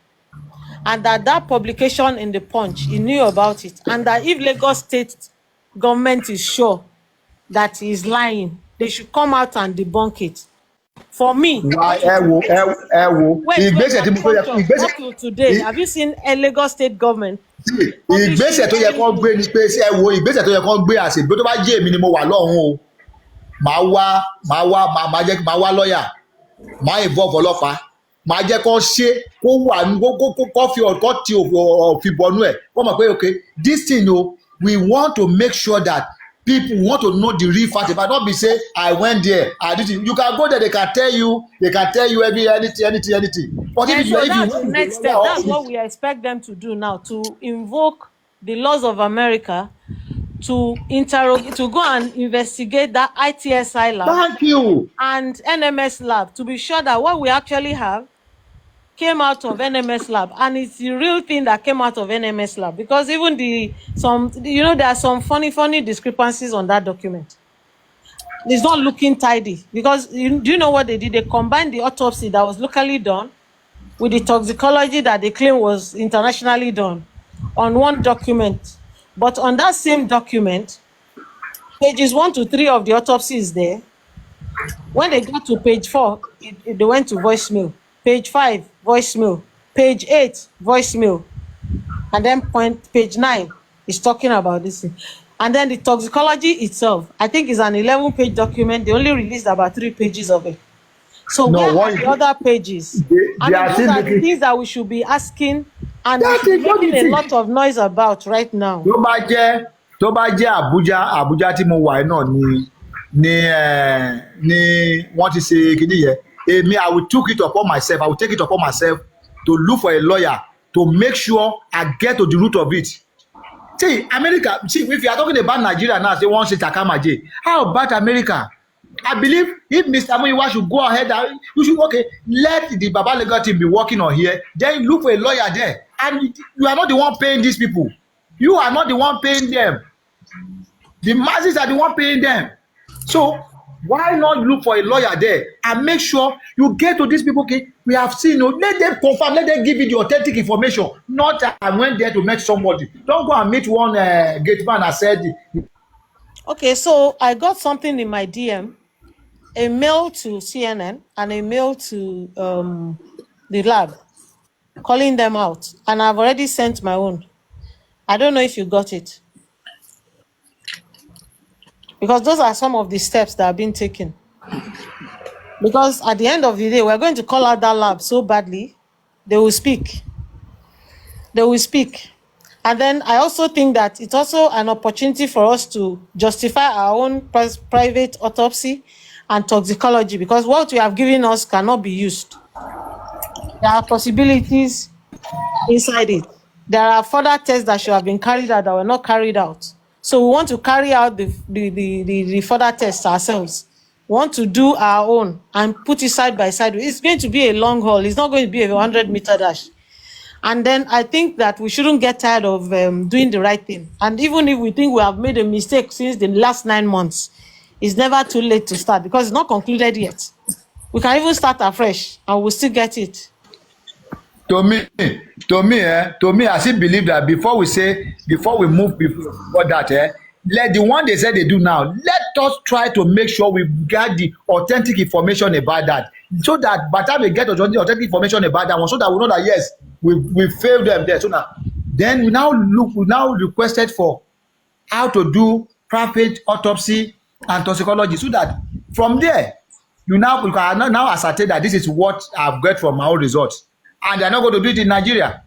Speaker 5: and that publication in the Punch, he knew about it, and that if Lagos State government is sure that he is lying, they should come out and debunk it. For me,
Speaker 8: Ẹ wo ìgbésẹ̀ tí mo fẹ́ yẹ ìgbésẹ̀
Speaker 5: up till today, have you seen a Lagos State government?
Speaker 8: ìgbésẹ̀ tó yẹ kó gbé ni pé ẹ wo ìgbésẹ̀ tó yẹ kó gbé àṣìgbé tó bá jẹ́ èmi ni mo wà lọ́hùn o máa wá lọ́yà máa involve ọlọ́pàá máa jẹ́ kó ṣe kó wà kó fi ọ̀kọ́ ti òfin bọnú ẹ̀ wọ́n mọ̀ pé okay this thing o we want to make sure that people want to know the real fact about not be say I went there I did it you can go there they can tell you anything but
Speaker 5: And
Speaker 8: if
Speaker 5: so
Speaker 8: you
Speaker 5: that's the next step. That's what we expect them to do now, to invoke the laws of America to go and investigate that ITSI lab
Speaker 8: thank you
Speaker 5: and NMS lab to be sure that what we actually have came out of NMS lab, and it's the real thing that came out of NMS lab, because even there are some funny discrepancies on that document. It's not looking tidy because do you know what they did? They combined the autopsy that was locally done with the toxicology that they claim was internationally done on one document. But on that same document, pages 1 to 3 of the autopsy is there. When they got to page 4, they went to voicemail. Page 5, voicemail. Page 8, voicemail. And then page 9 is talking about this thing. And then the toxicology itself, I think is an 11-page document. They only released about 3 pages of it. So where are the other pages? I mean, those are the things that we should be asking and making a lot of noise about right now.
Speaker 8: tó bá jẹ́ Abuja tí mo wà náà ni wọ́n ti ṣe kíní yẹn èmi I will take it upon myself to look for a lawyer to make sure I get to the root of it. See, America, if you are talking about Nigeria now, say one say Takamaje. How about America? I believe if Mr. Muyiwa should go ahead, you should let the Baba Legal team be working on here. Then look for a lawyer there, and you are not the one paying these people. You are not the one paying them. The masses are the one paying them. So why not look for a lawyer there and make sure you get to these people? Okay, we have seen. Let them confirm. Let them give you the authentic information. Not I went there to meet somebody. Don't go and meet one gate man and said.
Speaker 5: Okay, so I got something in my DM. A mail to CNN and a mail to the lab calling them out, and I've already sent my own. I don't know if you got it, because those are some of the steps that have been taken. Because at the end of the day, we're going to call out that lab so badly, they will speak. And then I also think that it's also an opportunity for us to justify our own private autopsy and toxicology, because what you have given us cannot be used. There are possibilities inside it. There are further tests that should have been carried out that were not carried out. So we want to carry out the further tests ourselves. We want to do our own and put it side by side. It's going to be a long haul. It's not going to be a 100-meter dash. And then I think that we shouldn't get tired of doing the right thing. And even if we think we have made a mistake since the last 9 months, it's never too late to start, because it's not concluded yet. We can even start afresh and we'll still get it.
Speaker 8: To me, I still believe that before we move before that, let the one they said they do now, let us try to make sure we get the authentic information about that, so that by the time we get authentic information about that one, so that we know that yes, we failed them there. So now, then we now requested for how to do private autopsy and toxicology, so that from there you can now ascertain that this is what I've got from my own results, and they're not going to do it in Nigeria.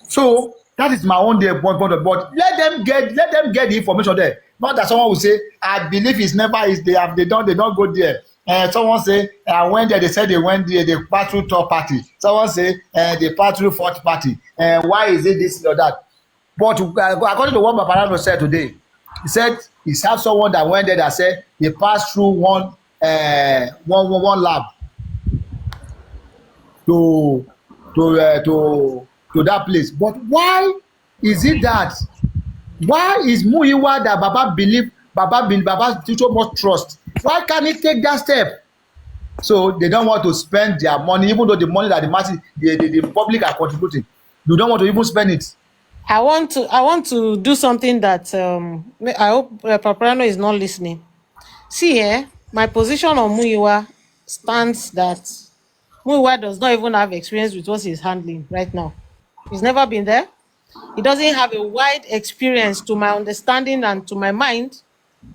Speaker 8: So that is my own point. But let them get the information there. Not that someone will say, I believe it's never is they don't go there. Someone say, when they said they went there, they passed through third party. Someone say they passed through fourth party. Why is it this or that? But according to what Paparano said today, he said he had someone that went there that said he passed through one lab to that place. But why is it that? Why is Muyiwa that Baba too much trust? Why can't he take that step? So they don't want to spend their money, even though the money that the masses, the public are contributing. You don't want to even spend it.
Speaker 5: I want to do something that I hope Paparano is not listening. See, my position on Muyiwa stands that Muyiwa does not even have experience with what he's handling right now. He's never been there. He doesn't have a wide experience, to my understanding and to my mind,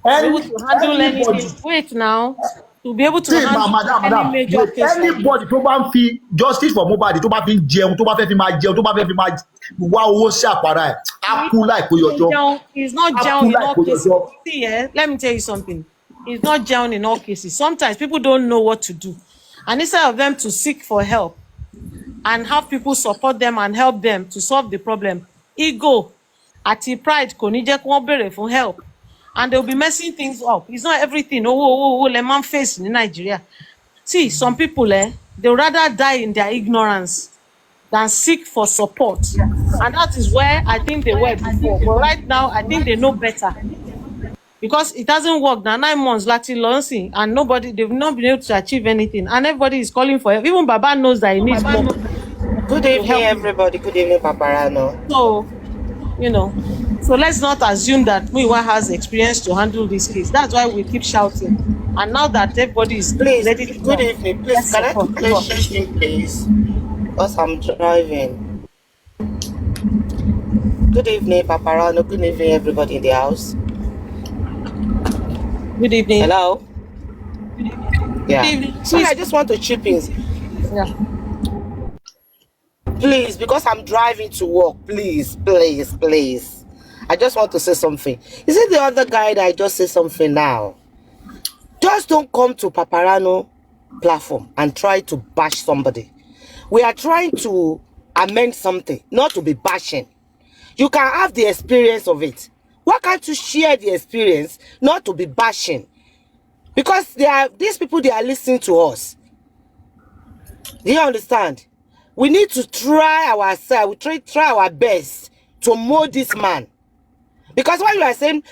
Speaker 5: to be able to handle anything. Wait now. To be able to handle any major case.
Speaker 8: Anybody tó bá ń fi justice for Mohbad tó bá fi ń jẹun tó bá fẹ́ fi máa jẹun tó bá fẹ́ fi máa wá owó sí àpárá ẹ̀ á kú láìpẹ́ yọjọ́.
Speaker 5: He's not down in all cases. See, let me tell you something. He's not down in all cases. Sometimes people don't know what to do. And instead of them to seek for help and have people support them and help them to solve the problem, ego àti pride kò ní jẹ́ kí wọ́n béèrè fún help. And they'll be messing things up. It's not everything. Le man face in Nigeria. See, some people, they'll rather die in their ignorance than seek for support. And that is where I think they were before. But right now, I think they know better. Because it hasn't worked now. 9 months, Latin launching, and they've not been able to achieve anything. And everybody is calling for help. Even Baba knows that he needs more.
Speaker 9: Good evening, everybody. Good evening, Paparano.
Speaker 5: So, so let's not assume that Muyiwa has experience to handle this case. That's why we keep shouting. And now that everybody is ready to
Speaker 9: good evening, please, can I quickly share please? Because I'm driving. Good evening, Paparano. Good evening, everybody in the house.
Speaker 5: Good evening.
Speaker 9: Hello? Yeah.
Speaker 5: Good evening.
Speaker 9: So I just want to chip in.
Speaker 5: Yeah.
Speaker 9: Please, because I'm driving to work, please. I just want to say something. Is it the other guy that I just say something now? Just don't come to Paparano platform and try to bash somebody. We are trying to amend something, not to be bashing. You can have the experience of it. Why can't you share the experience, not to be bashing? Because these people, they are listening to us. Do you understand? We need to try ourselves. We try our best to mold this man. Because when you are saying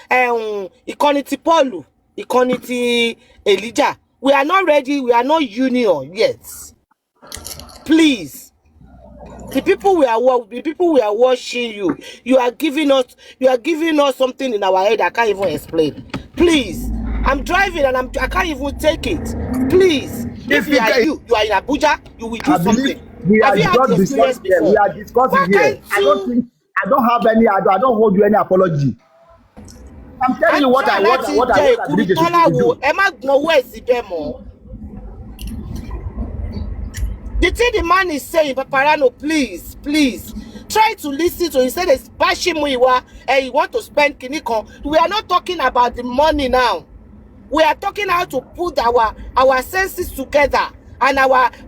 Speaker 9: equality Paulu, equality Elijah, we are not ready. We are not union yet. Please, the people we are watching you. You are giving us something in our head I can't even explain. Please, I'm driving and I can't even take it. Please, if you are in Abuja, you will do something.
Speaker 8: We are discussing here. I don't have any. I don't hold you any apology. I'm telling you what I believe is to do.
Speaker 9: The thing the man is saying, Paparano, please, try to listen to. He said it's bashing Muyiwa and you want to spend Kinikon. We are not talking about the money now. We are talking how to put our senses together and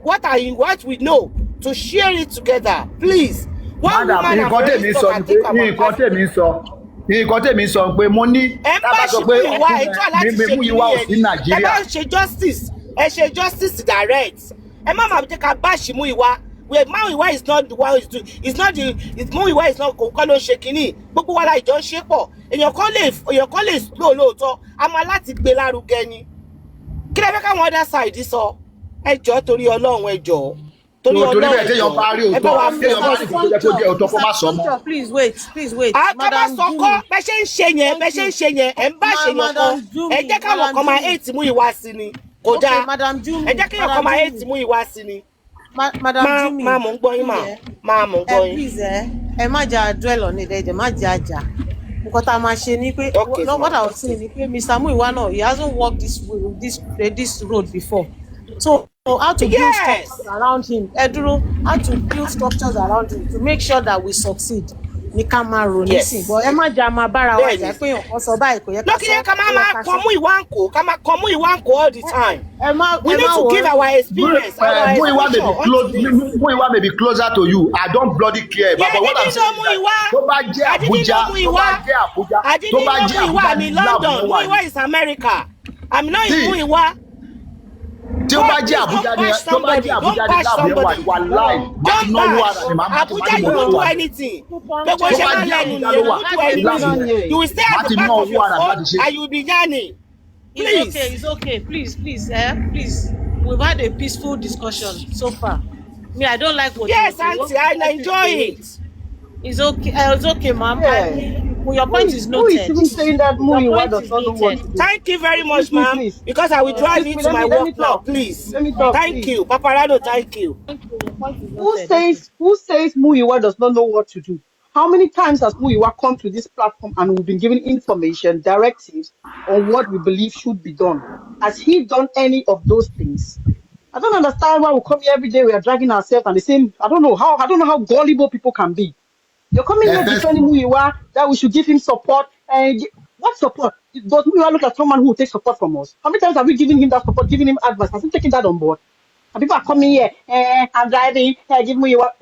Speaker 9: what we know to share it together. Please. One woman
Speaker 8: nǹkan tèmi sọ pé mo ní tábà sọ pé Muyiwa ò sí Nàìjíríà.
Speaker 9: Ẹ bá ṣe justice direct. Ẹ má máa jẹ́ ká bash Muyiwa. Muyiwa is not the one who is doing. Muyiwa is not kò ló ń ṣe kínní. Gbogbo wa la ìjọ ń ṣe pọ̀. Èèyàn kan lè slow lóòótọ́. A máa láti gbé lárugẹ ni. Kí lẹ fẹ́ káwọn other side sọ? Ẹ jọ̀ọ́ torí Ọlọ́run ẹ jọ̀ọ́.
Speaker 8: Torí bẹ́ẹ̀ téèyàn bá rí òótọ́ kó má sọ mọ́.
Speaker 5: Please wait.
Speaker 9: Madam Soko, bẹ́ ṣe ń ṣe yẹn, ẹ ń bá ṣe yẹn kan. Ẹ jẹ́ káwọn kan máa hate Muyiwa sí ni. Kò dáa. Ẹ jẹ́ kéèyàn kan máa hate Muyiwa sí ni.
Speaker 5: Madam Jumi.
Speaker 9: Máa mò ń gbọ́ yín máa mò ń gbọ́ yín.
Speaker 5: Please, ẹ má jà dwell on it, ẹ má jà àjà. Nǹkan tá a máa ṣe ni pé, what I was saying ni pé Mr. Muyiwa náà, he hasn't walked this road before. So how to build structures around him. How to build structures around him to make sure that we succeed. ní ká máa rò nísìn.
Speaker 9: Yes.
Speaker 5: But ẹ má jà máa bára wa jà
Speaker 9: Bẹ́ẹ̀ni.
Speaker 5: pé èèyàn kan sọ báyìí kò yẹ ká
Speaker 9: Look here,
Speaker 5: sọ.
Speaker 9: come
Speaker 5: Ó yẹ ká
Speaker 9: on,
Speaker 5: sọ.
Speaker 9: come Iwanko, come on Iwanko all the time.
Speaker 5: Ẹ má
Speaker 9: We need to give our experience, our
Speaker 8: Muiwa may be
Speaker 9: experience
Speaker 8: close.
Speaker 9: onto this.
Speaker 8: Muiwa may be closer to you. I don't bloody care.
Speaker 9: Yeah,
Speaker 8: But what
Speaker 9: I
Speaker 8: I'm
Speaker 9: didn't
Speaker 8: saying
Speaker 9: know
Speaker 8: is that tó bá jẹ́
Speaker 9: I didn't
Speaker 8: Abuja,
Speaker 9: know Muiwa. I didn't know Muiwa. I'm in London. Muiwa is America. I'm not in
Speaker 8: See,
Speaker 9: Muiwa.
Speaker 8: tí ó bá jẹ́ Abuja ni tó bá jẹ́ Abuja ni láàbù yẹn wà láì máa ti náwó ara ni màá máa ti
Speaker 9: Abuja,
Speaker 8: máa
Speaker 9: you
Speaker 8: ní
Speaker 9: don't
Speaker 8: mọ́tò
Speaker 9: do
Speaker 8: wa.
Speaker 9: anything.
Speaker 8: Tó bá jẹ́ Abuja ló wà láàbù
Speaker 9: You will stay at the back of your phone and you will be yarning. Please.
Speaker 5: It's okay. Please, please. We've had a peaceful discussion so far. Me, I don't like what
Speaker 9: Yes,
Speaker 5: you
Speaker 9: Auntie, I enjoy it.
Speaker 5: It's okay, ma'am.
Speaker 3: Yeah.
Speaker 5: Your point is
Speaker 3: Who is
Speaker 5: noted.
Speaker 3: even saying that
Speaker 5: Your
Speaker 3: Muiwa
Speaker 5: point
Speaker 3: does
Speaker 5: is
Speaker 3: not know what to
Speaker 5: noted.
Speaker 3: do?
Speaker 9: Thank you very much,
Speaker 3: Excuse me,
Speaker 9: ma'am.
Speaker 3: please.
Speaker 9: Because I will drive
Speaker 3: Excuse
Speaker 9: you
Speaker 3: me,
Speaker 9: to my
Speaker 3: let me
Speaker 9: work now,
Speaker 3: talk.
Speaker 9: please.
Speaker 3: Let me talk,
Speaker 9: Thank
Speaker 3: please.
Speaker 9: you. Paparano, thank you.
Speaker 5: Your point is
Speaker 3: Who
Speaker 5: noted.
Speaker 3: says Muiwa does not know what to do? How many times has Muiwa come to this platform and we've been given information, directives on what we believe should be done? Has he done any of those things? I don't understand why we come here every day. We are dragging ourselves and the same. I don't know how gullible people can be. You're coming here defending Muiwa that we should give him support. And what support? Does Muiwa look like someone who will take support from us? How many times have we given him that support, giving him advice? Has he taken that on board? And people are coming here, I'm driving, give me what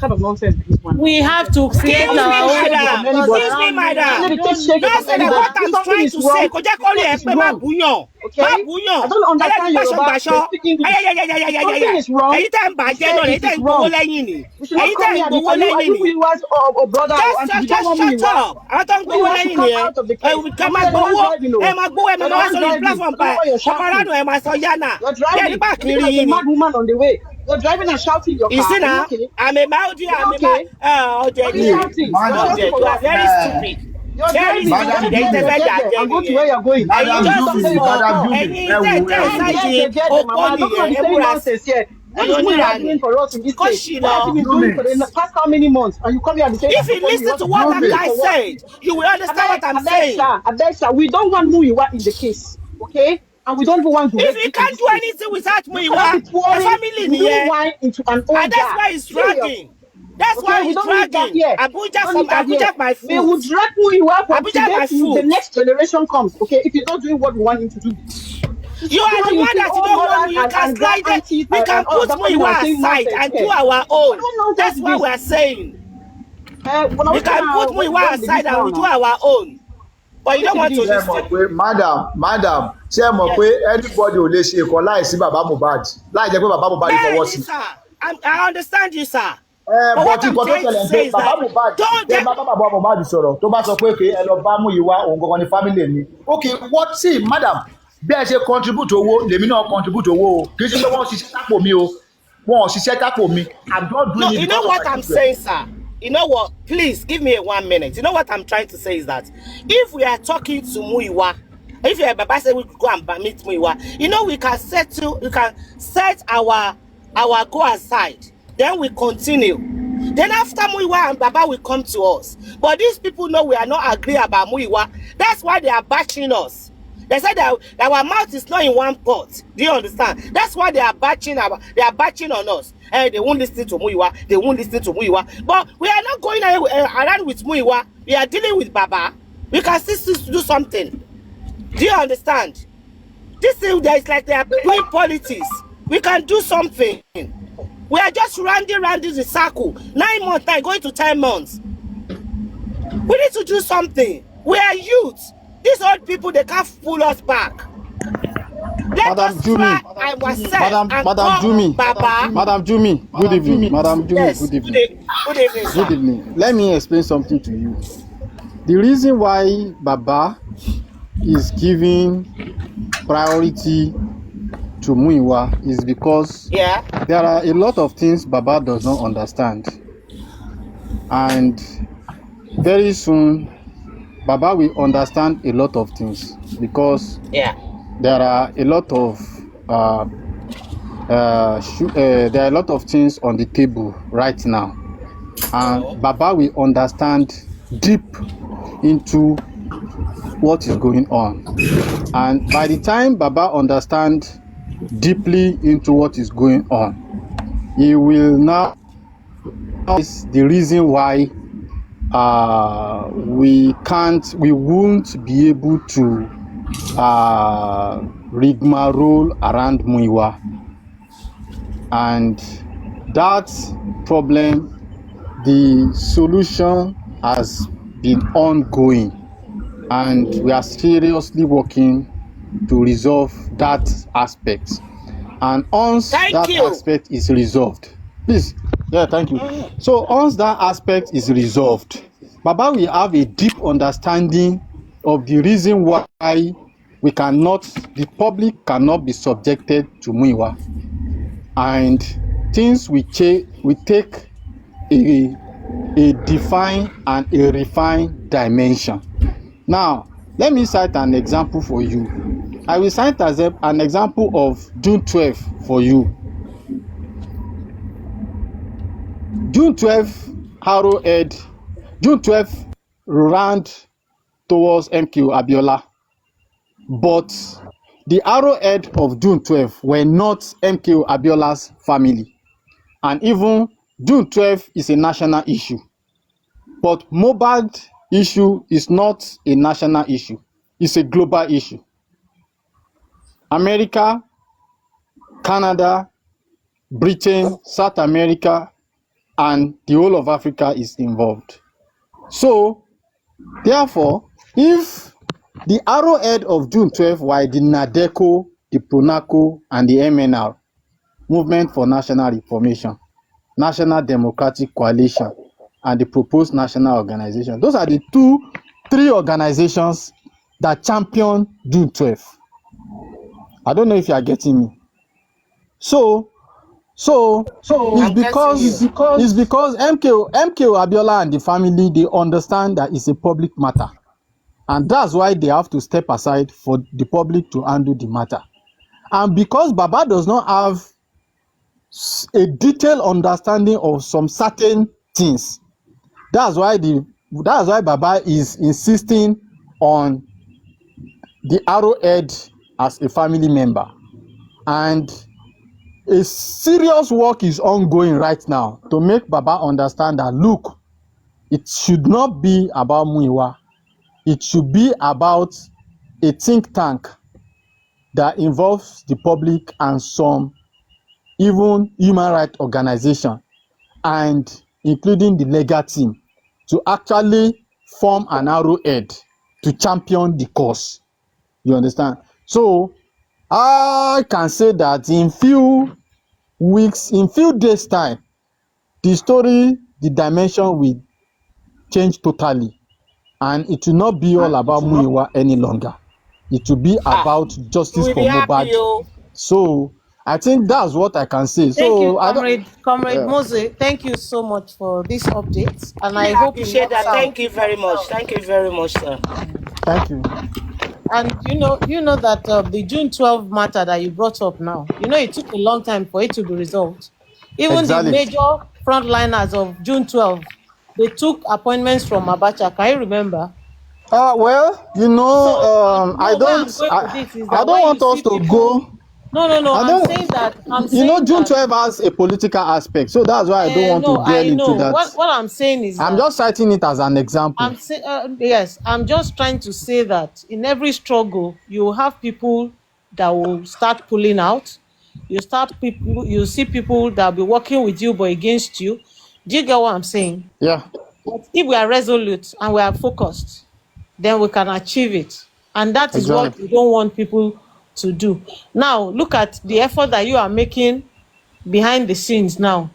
Speaker 3: kind of nonsense is this one?
Speaker 5: We have to create
Speaker 9: Excuse me,
Speaker 5: our own.
Speaker 9: madam. Excuse me, madam. Don't say that what I'm trying to say. Kò jẹ́ kó lè ẹ pé má búyàn.
Speaker 3: Okay?
Speaker 9: Má búyàn.
Speaker 3: I don't understand Yoruba. You're speaking English. Something is wrong.
Speaker 9: Èyí tẹ́ ń bàjẹ́ náà, èyí tẹ́ ń gbowó lẹ́yìn ni.
Speaker 3: We should not
Speaker 9: Èyí
Speaker 3: come
Speaker 9: tẹ́ ń
Speaker 3: here and
Speaker 9: gbowó
Speaker 3: are
Speaker 9: lẹ́yìn
Speaker 3: you
Speaker 9: ni.
Speaker 3: Muiwa's or brother or auntie? You don't want
Speaker 9: Just shut
Speaker 3: Muiwa.
Speaker 9: up. Àwọn tó ń gbowó
Speaker 3: Muiwa should
Speaker 9: lẹ́yìn
Speaker 3: come
Speaker 9: nìyẹn.
Speaker 3: out of the case.
Speaker 9: Ẹ máa gbowó. Ẹ máa gbowó. Ẹ máa wá sórí platform báyìí. Paparano ẹ máa sọ yánà.
Speaker 3: You're
Speaker 9: Bí ẹni
Speaker 3: driving.
Speaker 9: bá
Speaker 3: You're
Speaker 9: kiri
Speaker 3: like a
Speaker 9: yín ni.
Speaker 3: mad woman on the way. You're driving and shouting your car.
Speaker 9: You see
Speaker 3: Are you
Speaker 9: now,
Speaker 3: okay?
Speaker 9: I'm a Maudi, I'm
Speaker 3: okay?
Speaker 9: a
Speaker 3: What are you shouting? You're shouting
Speaker 9: You
Speaker 3: for
Speaker 9: are
Speaker 3: what?
Speaker 9: very stupid.
Speaker 3: You're
Speaker 9: Very
Speaker 3: driving.
Speaker 8: Madam
Speaker 3: You
Speaker 9: stupid.
Speaker 3: get there and go to where you're going.
Speaker 8: Madam
Speaker 9: just
Speaker 8: Jumi,
Speaker 9: say,
Speaker 8: Madam Jumi,
Speaker 9: ẹ̀yin
Speaker 8: ẹ
Speaker 9: tẹ́
Speaker 8: wo,
Speaker 9: tẹ́
Speaker 8: ẹ wo.
Speaker 9: ṣáàjì
Speaker 3: Mama, don't be saying nonsense here. What is Muiwa doing for us in this
Speaker 9: Because
Speaker 3: case?
Speaker 9: she
Speaker 3: What has he been doing for the past how many months? And you come here and say,
Speaker 9: If you listen to what that guy said, you will understand what I'm saying.
Speaker 3: Abesha, we don't want Muiwa in the case, okay? And we don't even want to.
Speaker 9: If he can't do anything without Muiwa, the family here,
Speaker 3: into an old
Speaker 9: and that's why he's dragging. That's why he's dragging. Abuja from Abuja my food.
Speaker 3: We will drag Muiwa from
Speaker 9: Abuja my
Speaker 3: today till
Speaker 9: food.
Speaker 3: the next generation comes, okay? If he's not doing what we want him to do.
Speaker 9: You are the one that you don't want. You can slide it. We can put Muiwa aside and do our own. That's what we are saying. We can put Muiwa aside and we do our own. But you don't want to
Speaker 8: Ṣé ẹ mọ̀ pé madam ṣé ẹ mọ̀ pé anybody ò lè ṣe nǹkan láìsí bàbá Mohbad láì jẹ́ pé bàbá Mohbad fọwọ́ sí.
Speaker 9: I understand you, sir.
Speaker 8: But nǹkan tó ṣẹlẹ̀ ń pé bàbá Mohbad ṣé bàbá Mohbad sọ̀rọ̀ tó bá sọ pé ẹ lọ bá Muiwa òun gangan ní family mi. Okay, what see madam bí ẹ ṣe contribute owó lèmi náà contribute owó o kì í ṣe pé wọ́n ṣiṣẹ́ tápò mi o wọ́n ṣiṣẹ́ tápò mi. I'm not doing it.
Speaker 9: You know what I'm saying, sir? You know what? Please give me 1 minute. You know what I'm trying to say is that if we are talking to Muiwa, if your Baba say we could go and meet Muiwa, you know we can set our go aside. Then we continue. Then after Muiwa and Baba will come to us. But these people know we are not agree about Muiwa. That's why they are bashing us. They said that our mouth is not in one pot. Do you understand? That's why they are bashing on us. And they won't listen to Muiwa. They won't listen to Muiwa. But we are not going around with Muiwa. We are dealing with Baba. We can still do something. Do you understand? This is like they are doing politics. We can do something. We are just rounding the circle. 9 months now, going to 10 months. We need to do something. We are youth. These old people, they can't pull us back.
Speaker 10: Madam Jumi, Madam Jumi, good evening. Madam Jumi,
Speaker 9: Yes.
Speaker 10: good evening.
Speaker 9: Good evening, sir.
Speaker 10: Good evening. Let me explain something to you. The reason why Baba is giving priority to Muiwa is because there are a lot of things Baba does not understand. And very soon, Baba will understand a lot of things because there are a lot of things on the table right now, and Baba will understand deep into what is going on. And by the time Baba understands deeply into what is going on, he will now is the reason why we won't be able to rigmarole around Muiwa. And that problem, the solution has been ongoing, and we are seriously working to resolve that aspect. And once aspect is resolved, please, yeah, thank you. So once that aspect is resolved, Baba will have a deep understanding of the reason why the public cannot be subjected to Muiwa, and things we take a defined and a refined dimension. Now, let me cite an example for you. I will cite as an example of June 12 for you. June 12 arrowhead, June 12 ran towards MQ Abiola, but the arrowhead of June 12 were not MQ Abiola's family. And even June 12 is a national issue. But Mohbad issue is not a national issue. It's a global issue. America, Canada, Britain, South America, and the whole of Africa is involved. So, therefore, if the arrowhead of June 12 were the NADECO, the PRONACO, and the MNR, Movement for National Reformation, National Democratic Coalition, and the proposed national organization, those are the three organizations that champion June 12. I don't know if you are getting me. So it's because MK Abiola and the family, they understand that it's a public matter, and that's why they have to step aside for the public to handle the matter. And because Baba does not have a detailed understanding of some certain things, that's why Baba is insisting on the arrowhead as a family member. And a serious work is ongoing right now to make Baba understand that, look, it should not be about Muiwa. It should be about a think tank that involves the public and some even human rights organization, and including the legal team, to actually form an arrowhead to champion the cause. You understand? So I can say that in few days time, the dimension will change totally, and it will not be all about Muiwa any longer. It will be about justice for Mohbad. So I think that's what I can say.
Speaker 5: Thank you, Comrade Mose. Thank you so much for this update, and I hope
Speaker 9: appreciate that. Thank you very much. Thank you very much, sir.
Speaker 10: Thank you.
Speaker 5: And you know that the June 12 matter that you brought up now, it took a long time for it to be resolved. Even the major frontliners of June 12, they took appointments from Abacha. Can you remember?
Speaker 10: Well, I don't want us to go.
Speaker 5: No. I'm saying that.
Speaker 10: June 12 has a political aspect, so that's why I don't want to delve into that.
Speaker 5: What I'm saying is,
Speaker 10: I'm just citing it as an example.
Speaker 5: I'm just trying to say that in every struggle, you have people that will start pulling out. You see people that will be working with you but against you. Do you get what I'm saying?
Speaker 10: Yeah.
Speaker 5: But if we are resolute and we are focused, then we can achieve it. And that is what we don't want people to do. Now, look at the effort that you are making behind the scenes now.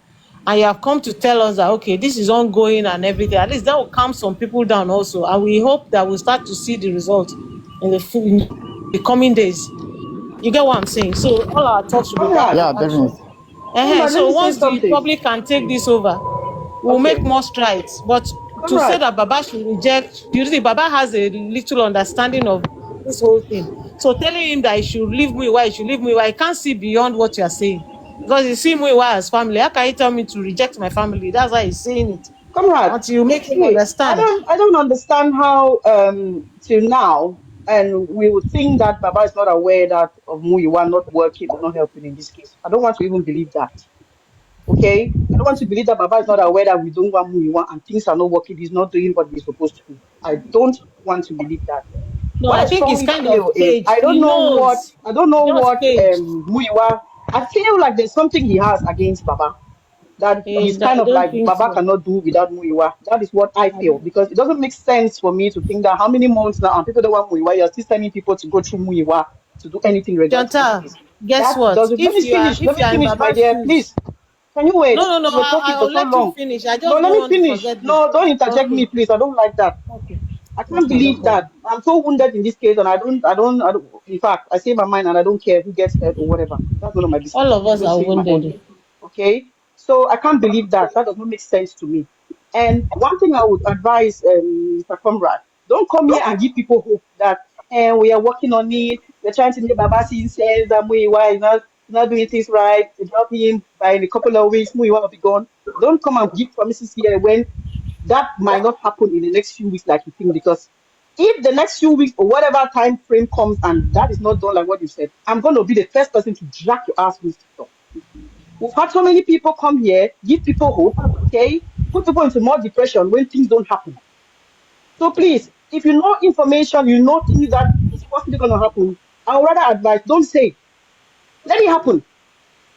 Speaker 5: And you have come to tell us that, okay, this is ongoing and everything. At least that will calm some people down also. And we hope that we'll start to see the result in the coming days. You get what I'm saying? So all our talks will be back.
Speaker 10: Yeah, definitely.
Speaker 5: So once the public can take this over, we'll make more strides. But to say that Baba should reject, you see, Baba has a little understanding of this whole thing. So telling him that he should leave Muiwa, I can't see beyond what you are saying. Because you see Muiwa as family. How can you tell me to reject my family? That's why he's saying it.
Speaker 3: Comrade,
Speaker 5: until you make him understand.
Speaker 3: I don't understand how till now, and we would think that Baba is not aware that of Muiwa not working or not helping in this case. I don't want to even believe that. Okay? I don't want to believe that Baba is not aware that we don't want who we want and things are not working. He's not doing what he's supposed to do. I don't want to believe that.
Speaker 5: No,
Speaker 3: What
Speaker 5: I
Speaker 3: I
Speaker 5: think it's
Speaker 3: strongly
Speaker 5: kind of
Speaker 3: feel is
Speaker 5: caged. He knows.
Speaker 3: I don't know
Speaker 5: Just
Speaker 3: what
Speaker 5: caged.
Speaker 3: Muiwa. I feel like there's something he has against Baba that he's kind
Speaker 5: I
Speaker 3: of
Speaker 5: don't
Speaker 3: like
Speaker 5: think
Speaker 3: Baba
Speaker 5: so.
Speaker 3: cannot do without Muiwa. That is what I feel because it doesn't make sense for me to think that how many months now and people don't want Muiwa, you're still sending people to go through Muiwa to do anything regarding to this
Speaker 5: Chantal,
Speaker 3: case.
Speaker 5: guess
Speaker 3: That
Speaker 5: what?
Speaker 3: doesn't. Let me finish. Let
Speaker 5: If
Speaker 3: me
Speaker 5: you are in
Speaker 3: finish, my
Speaker 5: Baba's
Speaker 3: dear.
Speaker 5: shoes,
Speaker 3: Please, can you wait?
Speaker 5: no.
Speaker 3: You were talking for
Speaker 5: I'll
Speaker 3: so
Speaker 5: let you
Speaker 3: long.
Speaker 5: finish. I
Speaker 3: No,
Speaker 5: just
Speaker 3: let
Speaker 5: don't
Speaker 3: me
Speaker 5: want to
Speaker 3: finish.
Speaker 5: forget this.
Speaker 3: No, don't interject
Speaker 5: Okay.
Speaker 3: me, please. I don't like that.
Speaker 5: Okay.
Speaker 3: I can't
Speaker 5: Okay, no
Speaker 3: believe
Speaker 5: problem.
Speaker 3: that. I'm so wounded in this case, and I don't. In fact, I say my mind, and I don't care who gets hurt or whatever. That's none of my
Speaker 5: All
Speaker 3: business.
Speaker 5: of
Speaker 3: I
Speaker 5: us
Speaker 3: don't
Speaker 5: are
Speaker 3: say my own.
Speaker 5: wounded.
Speaker 3: Okay, so I can't believe that. That does not make sense to me. And one thing I would advise Mr. Comrade: don't come here and give people hope that and we are working on it. We're trying to make Babasi says that Muiwa is not doing things right. They drop him by in a couple of weeks. Muiwa will be gone. Don't come and give promises here when that might not happen in the next few weeks like you think because if the next few weeks or whatever time frame comes and that is not done like what you said, I'm going to be the first person to drag your ass to TikTok. We've had so many people come here, give people hope, okay, put people into more depression when things don't happen. So please, if you know information, you know things that is possibly going to happen, I would rather advise don't say, let it happen,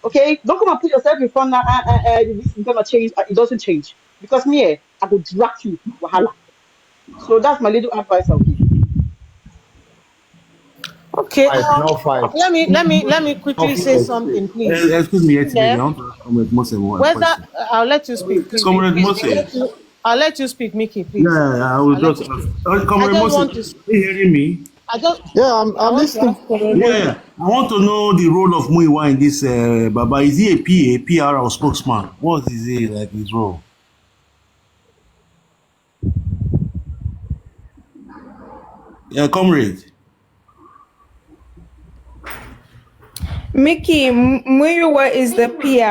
Speaker 3: okay? Don't come and put yourself in front. This is going to change. It doesn't change because me, I will drag you, wahala. So that's my little advice I'll give.
Speaker 5: Okay.
Speaker 8: Fight, no fight.
Speaker 5: Let me quickly say something, please.
Speaker 11: Excuse me, lady.
Speaker 5: Yeah.
Speaker 11: I want to ask Comrade Mose one
Speaker 5: Whether
Speaker 11: question.
Speaker 5: I'll let you speak, please.
Speaker 11: Comrade Mose.
Speaker 5: I'll let you speak, Mickey, please.
Speaker 11: Yeah, I will
Speaker 5: I'll let
Speaker 11: just
Speaker 5: you
Speaker 11: ask.
Speaker 5: speak. I
Speaker 11: Comrade
Speaker 5: just
Speaker 11: Mose,
Speaker 5: want
Speaker 11: are
Speaker 5: to.
Speaker 11: you hearing me?
Speaker 10: Yeah,
Speaker 5: I
Speaker 10: I'm
Speaker 5: want to
Speaker 10: listening.
Speaker 5: ask Comrade Moses.
Speaker 11: Yeah, I want to know the role of Muiwa in this. Baba, is he a PA, PR, or spokesman? What is he like his role? Yeah, comrade.
Speaker 2: Mickey, Muiwa is the PR.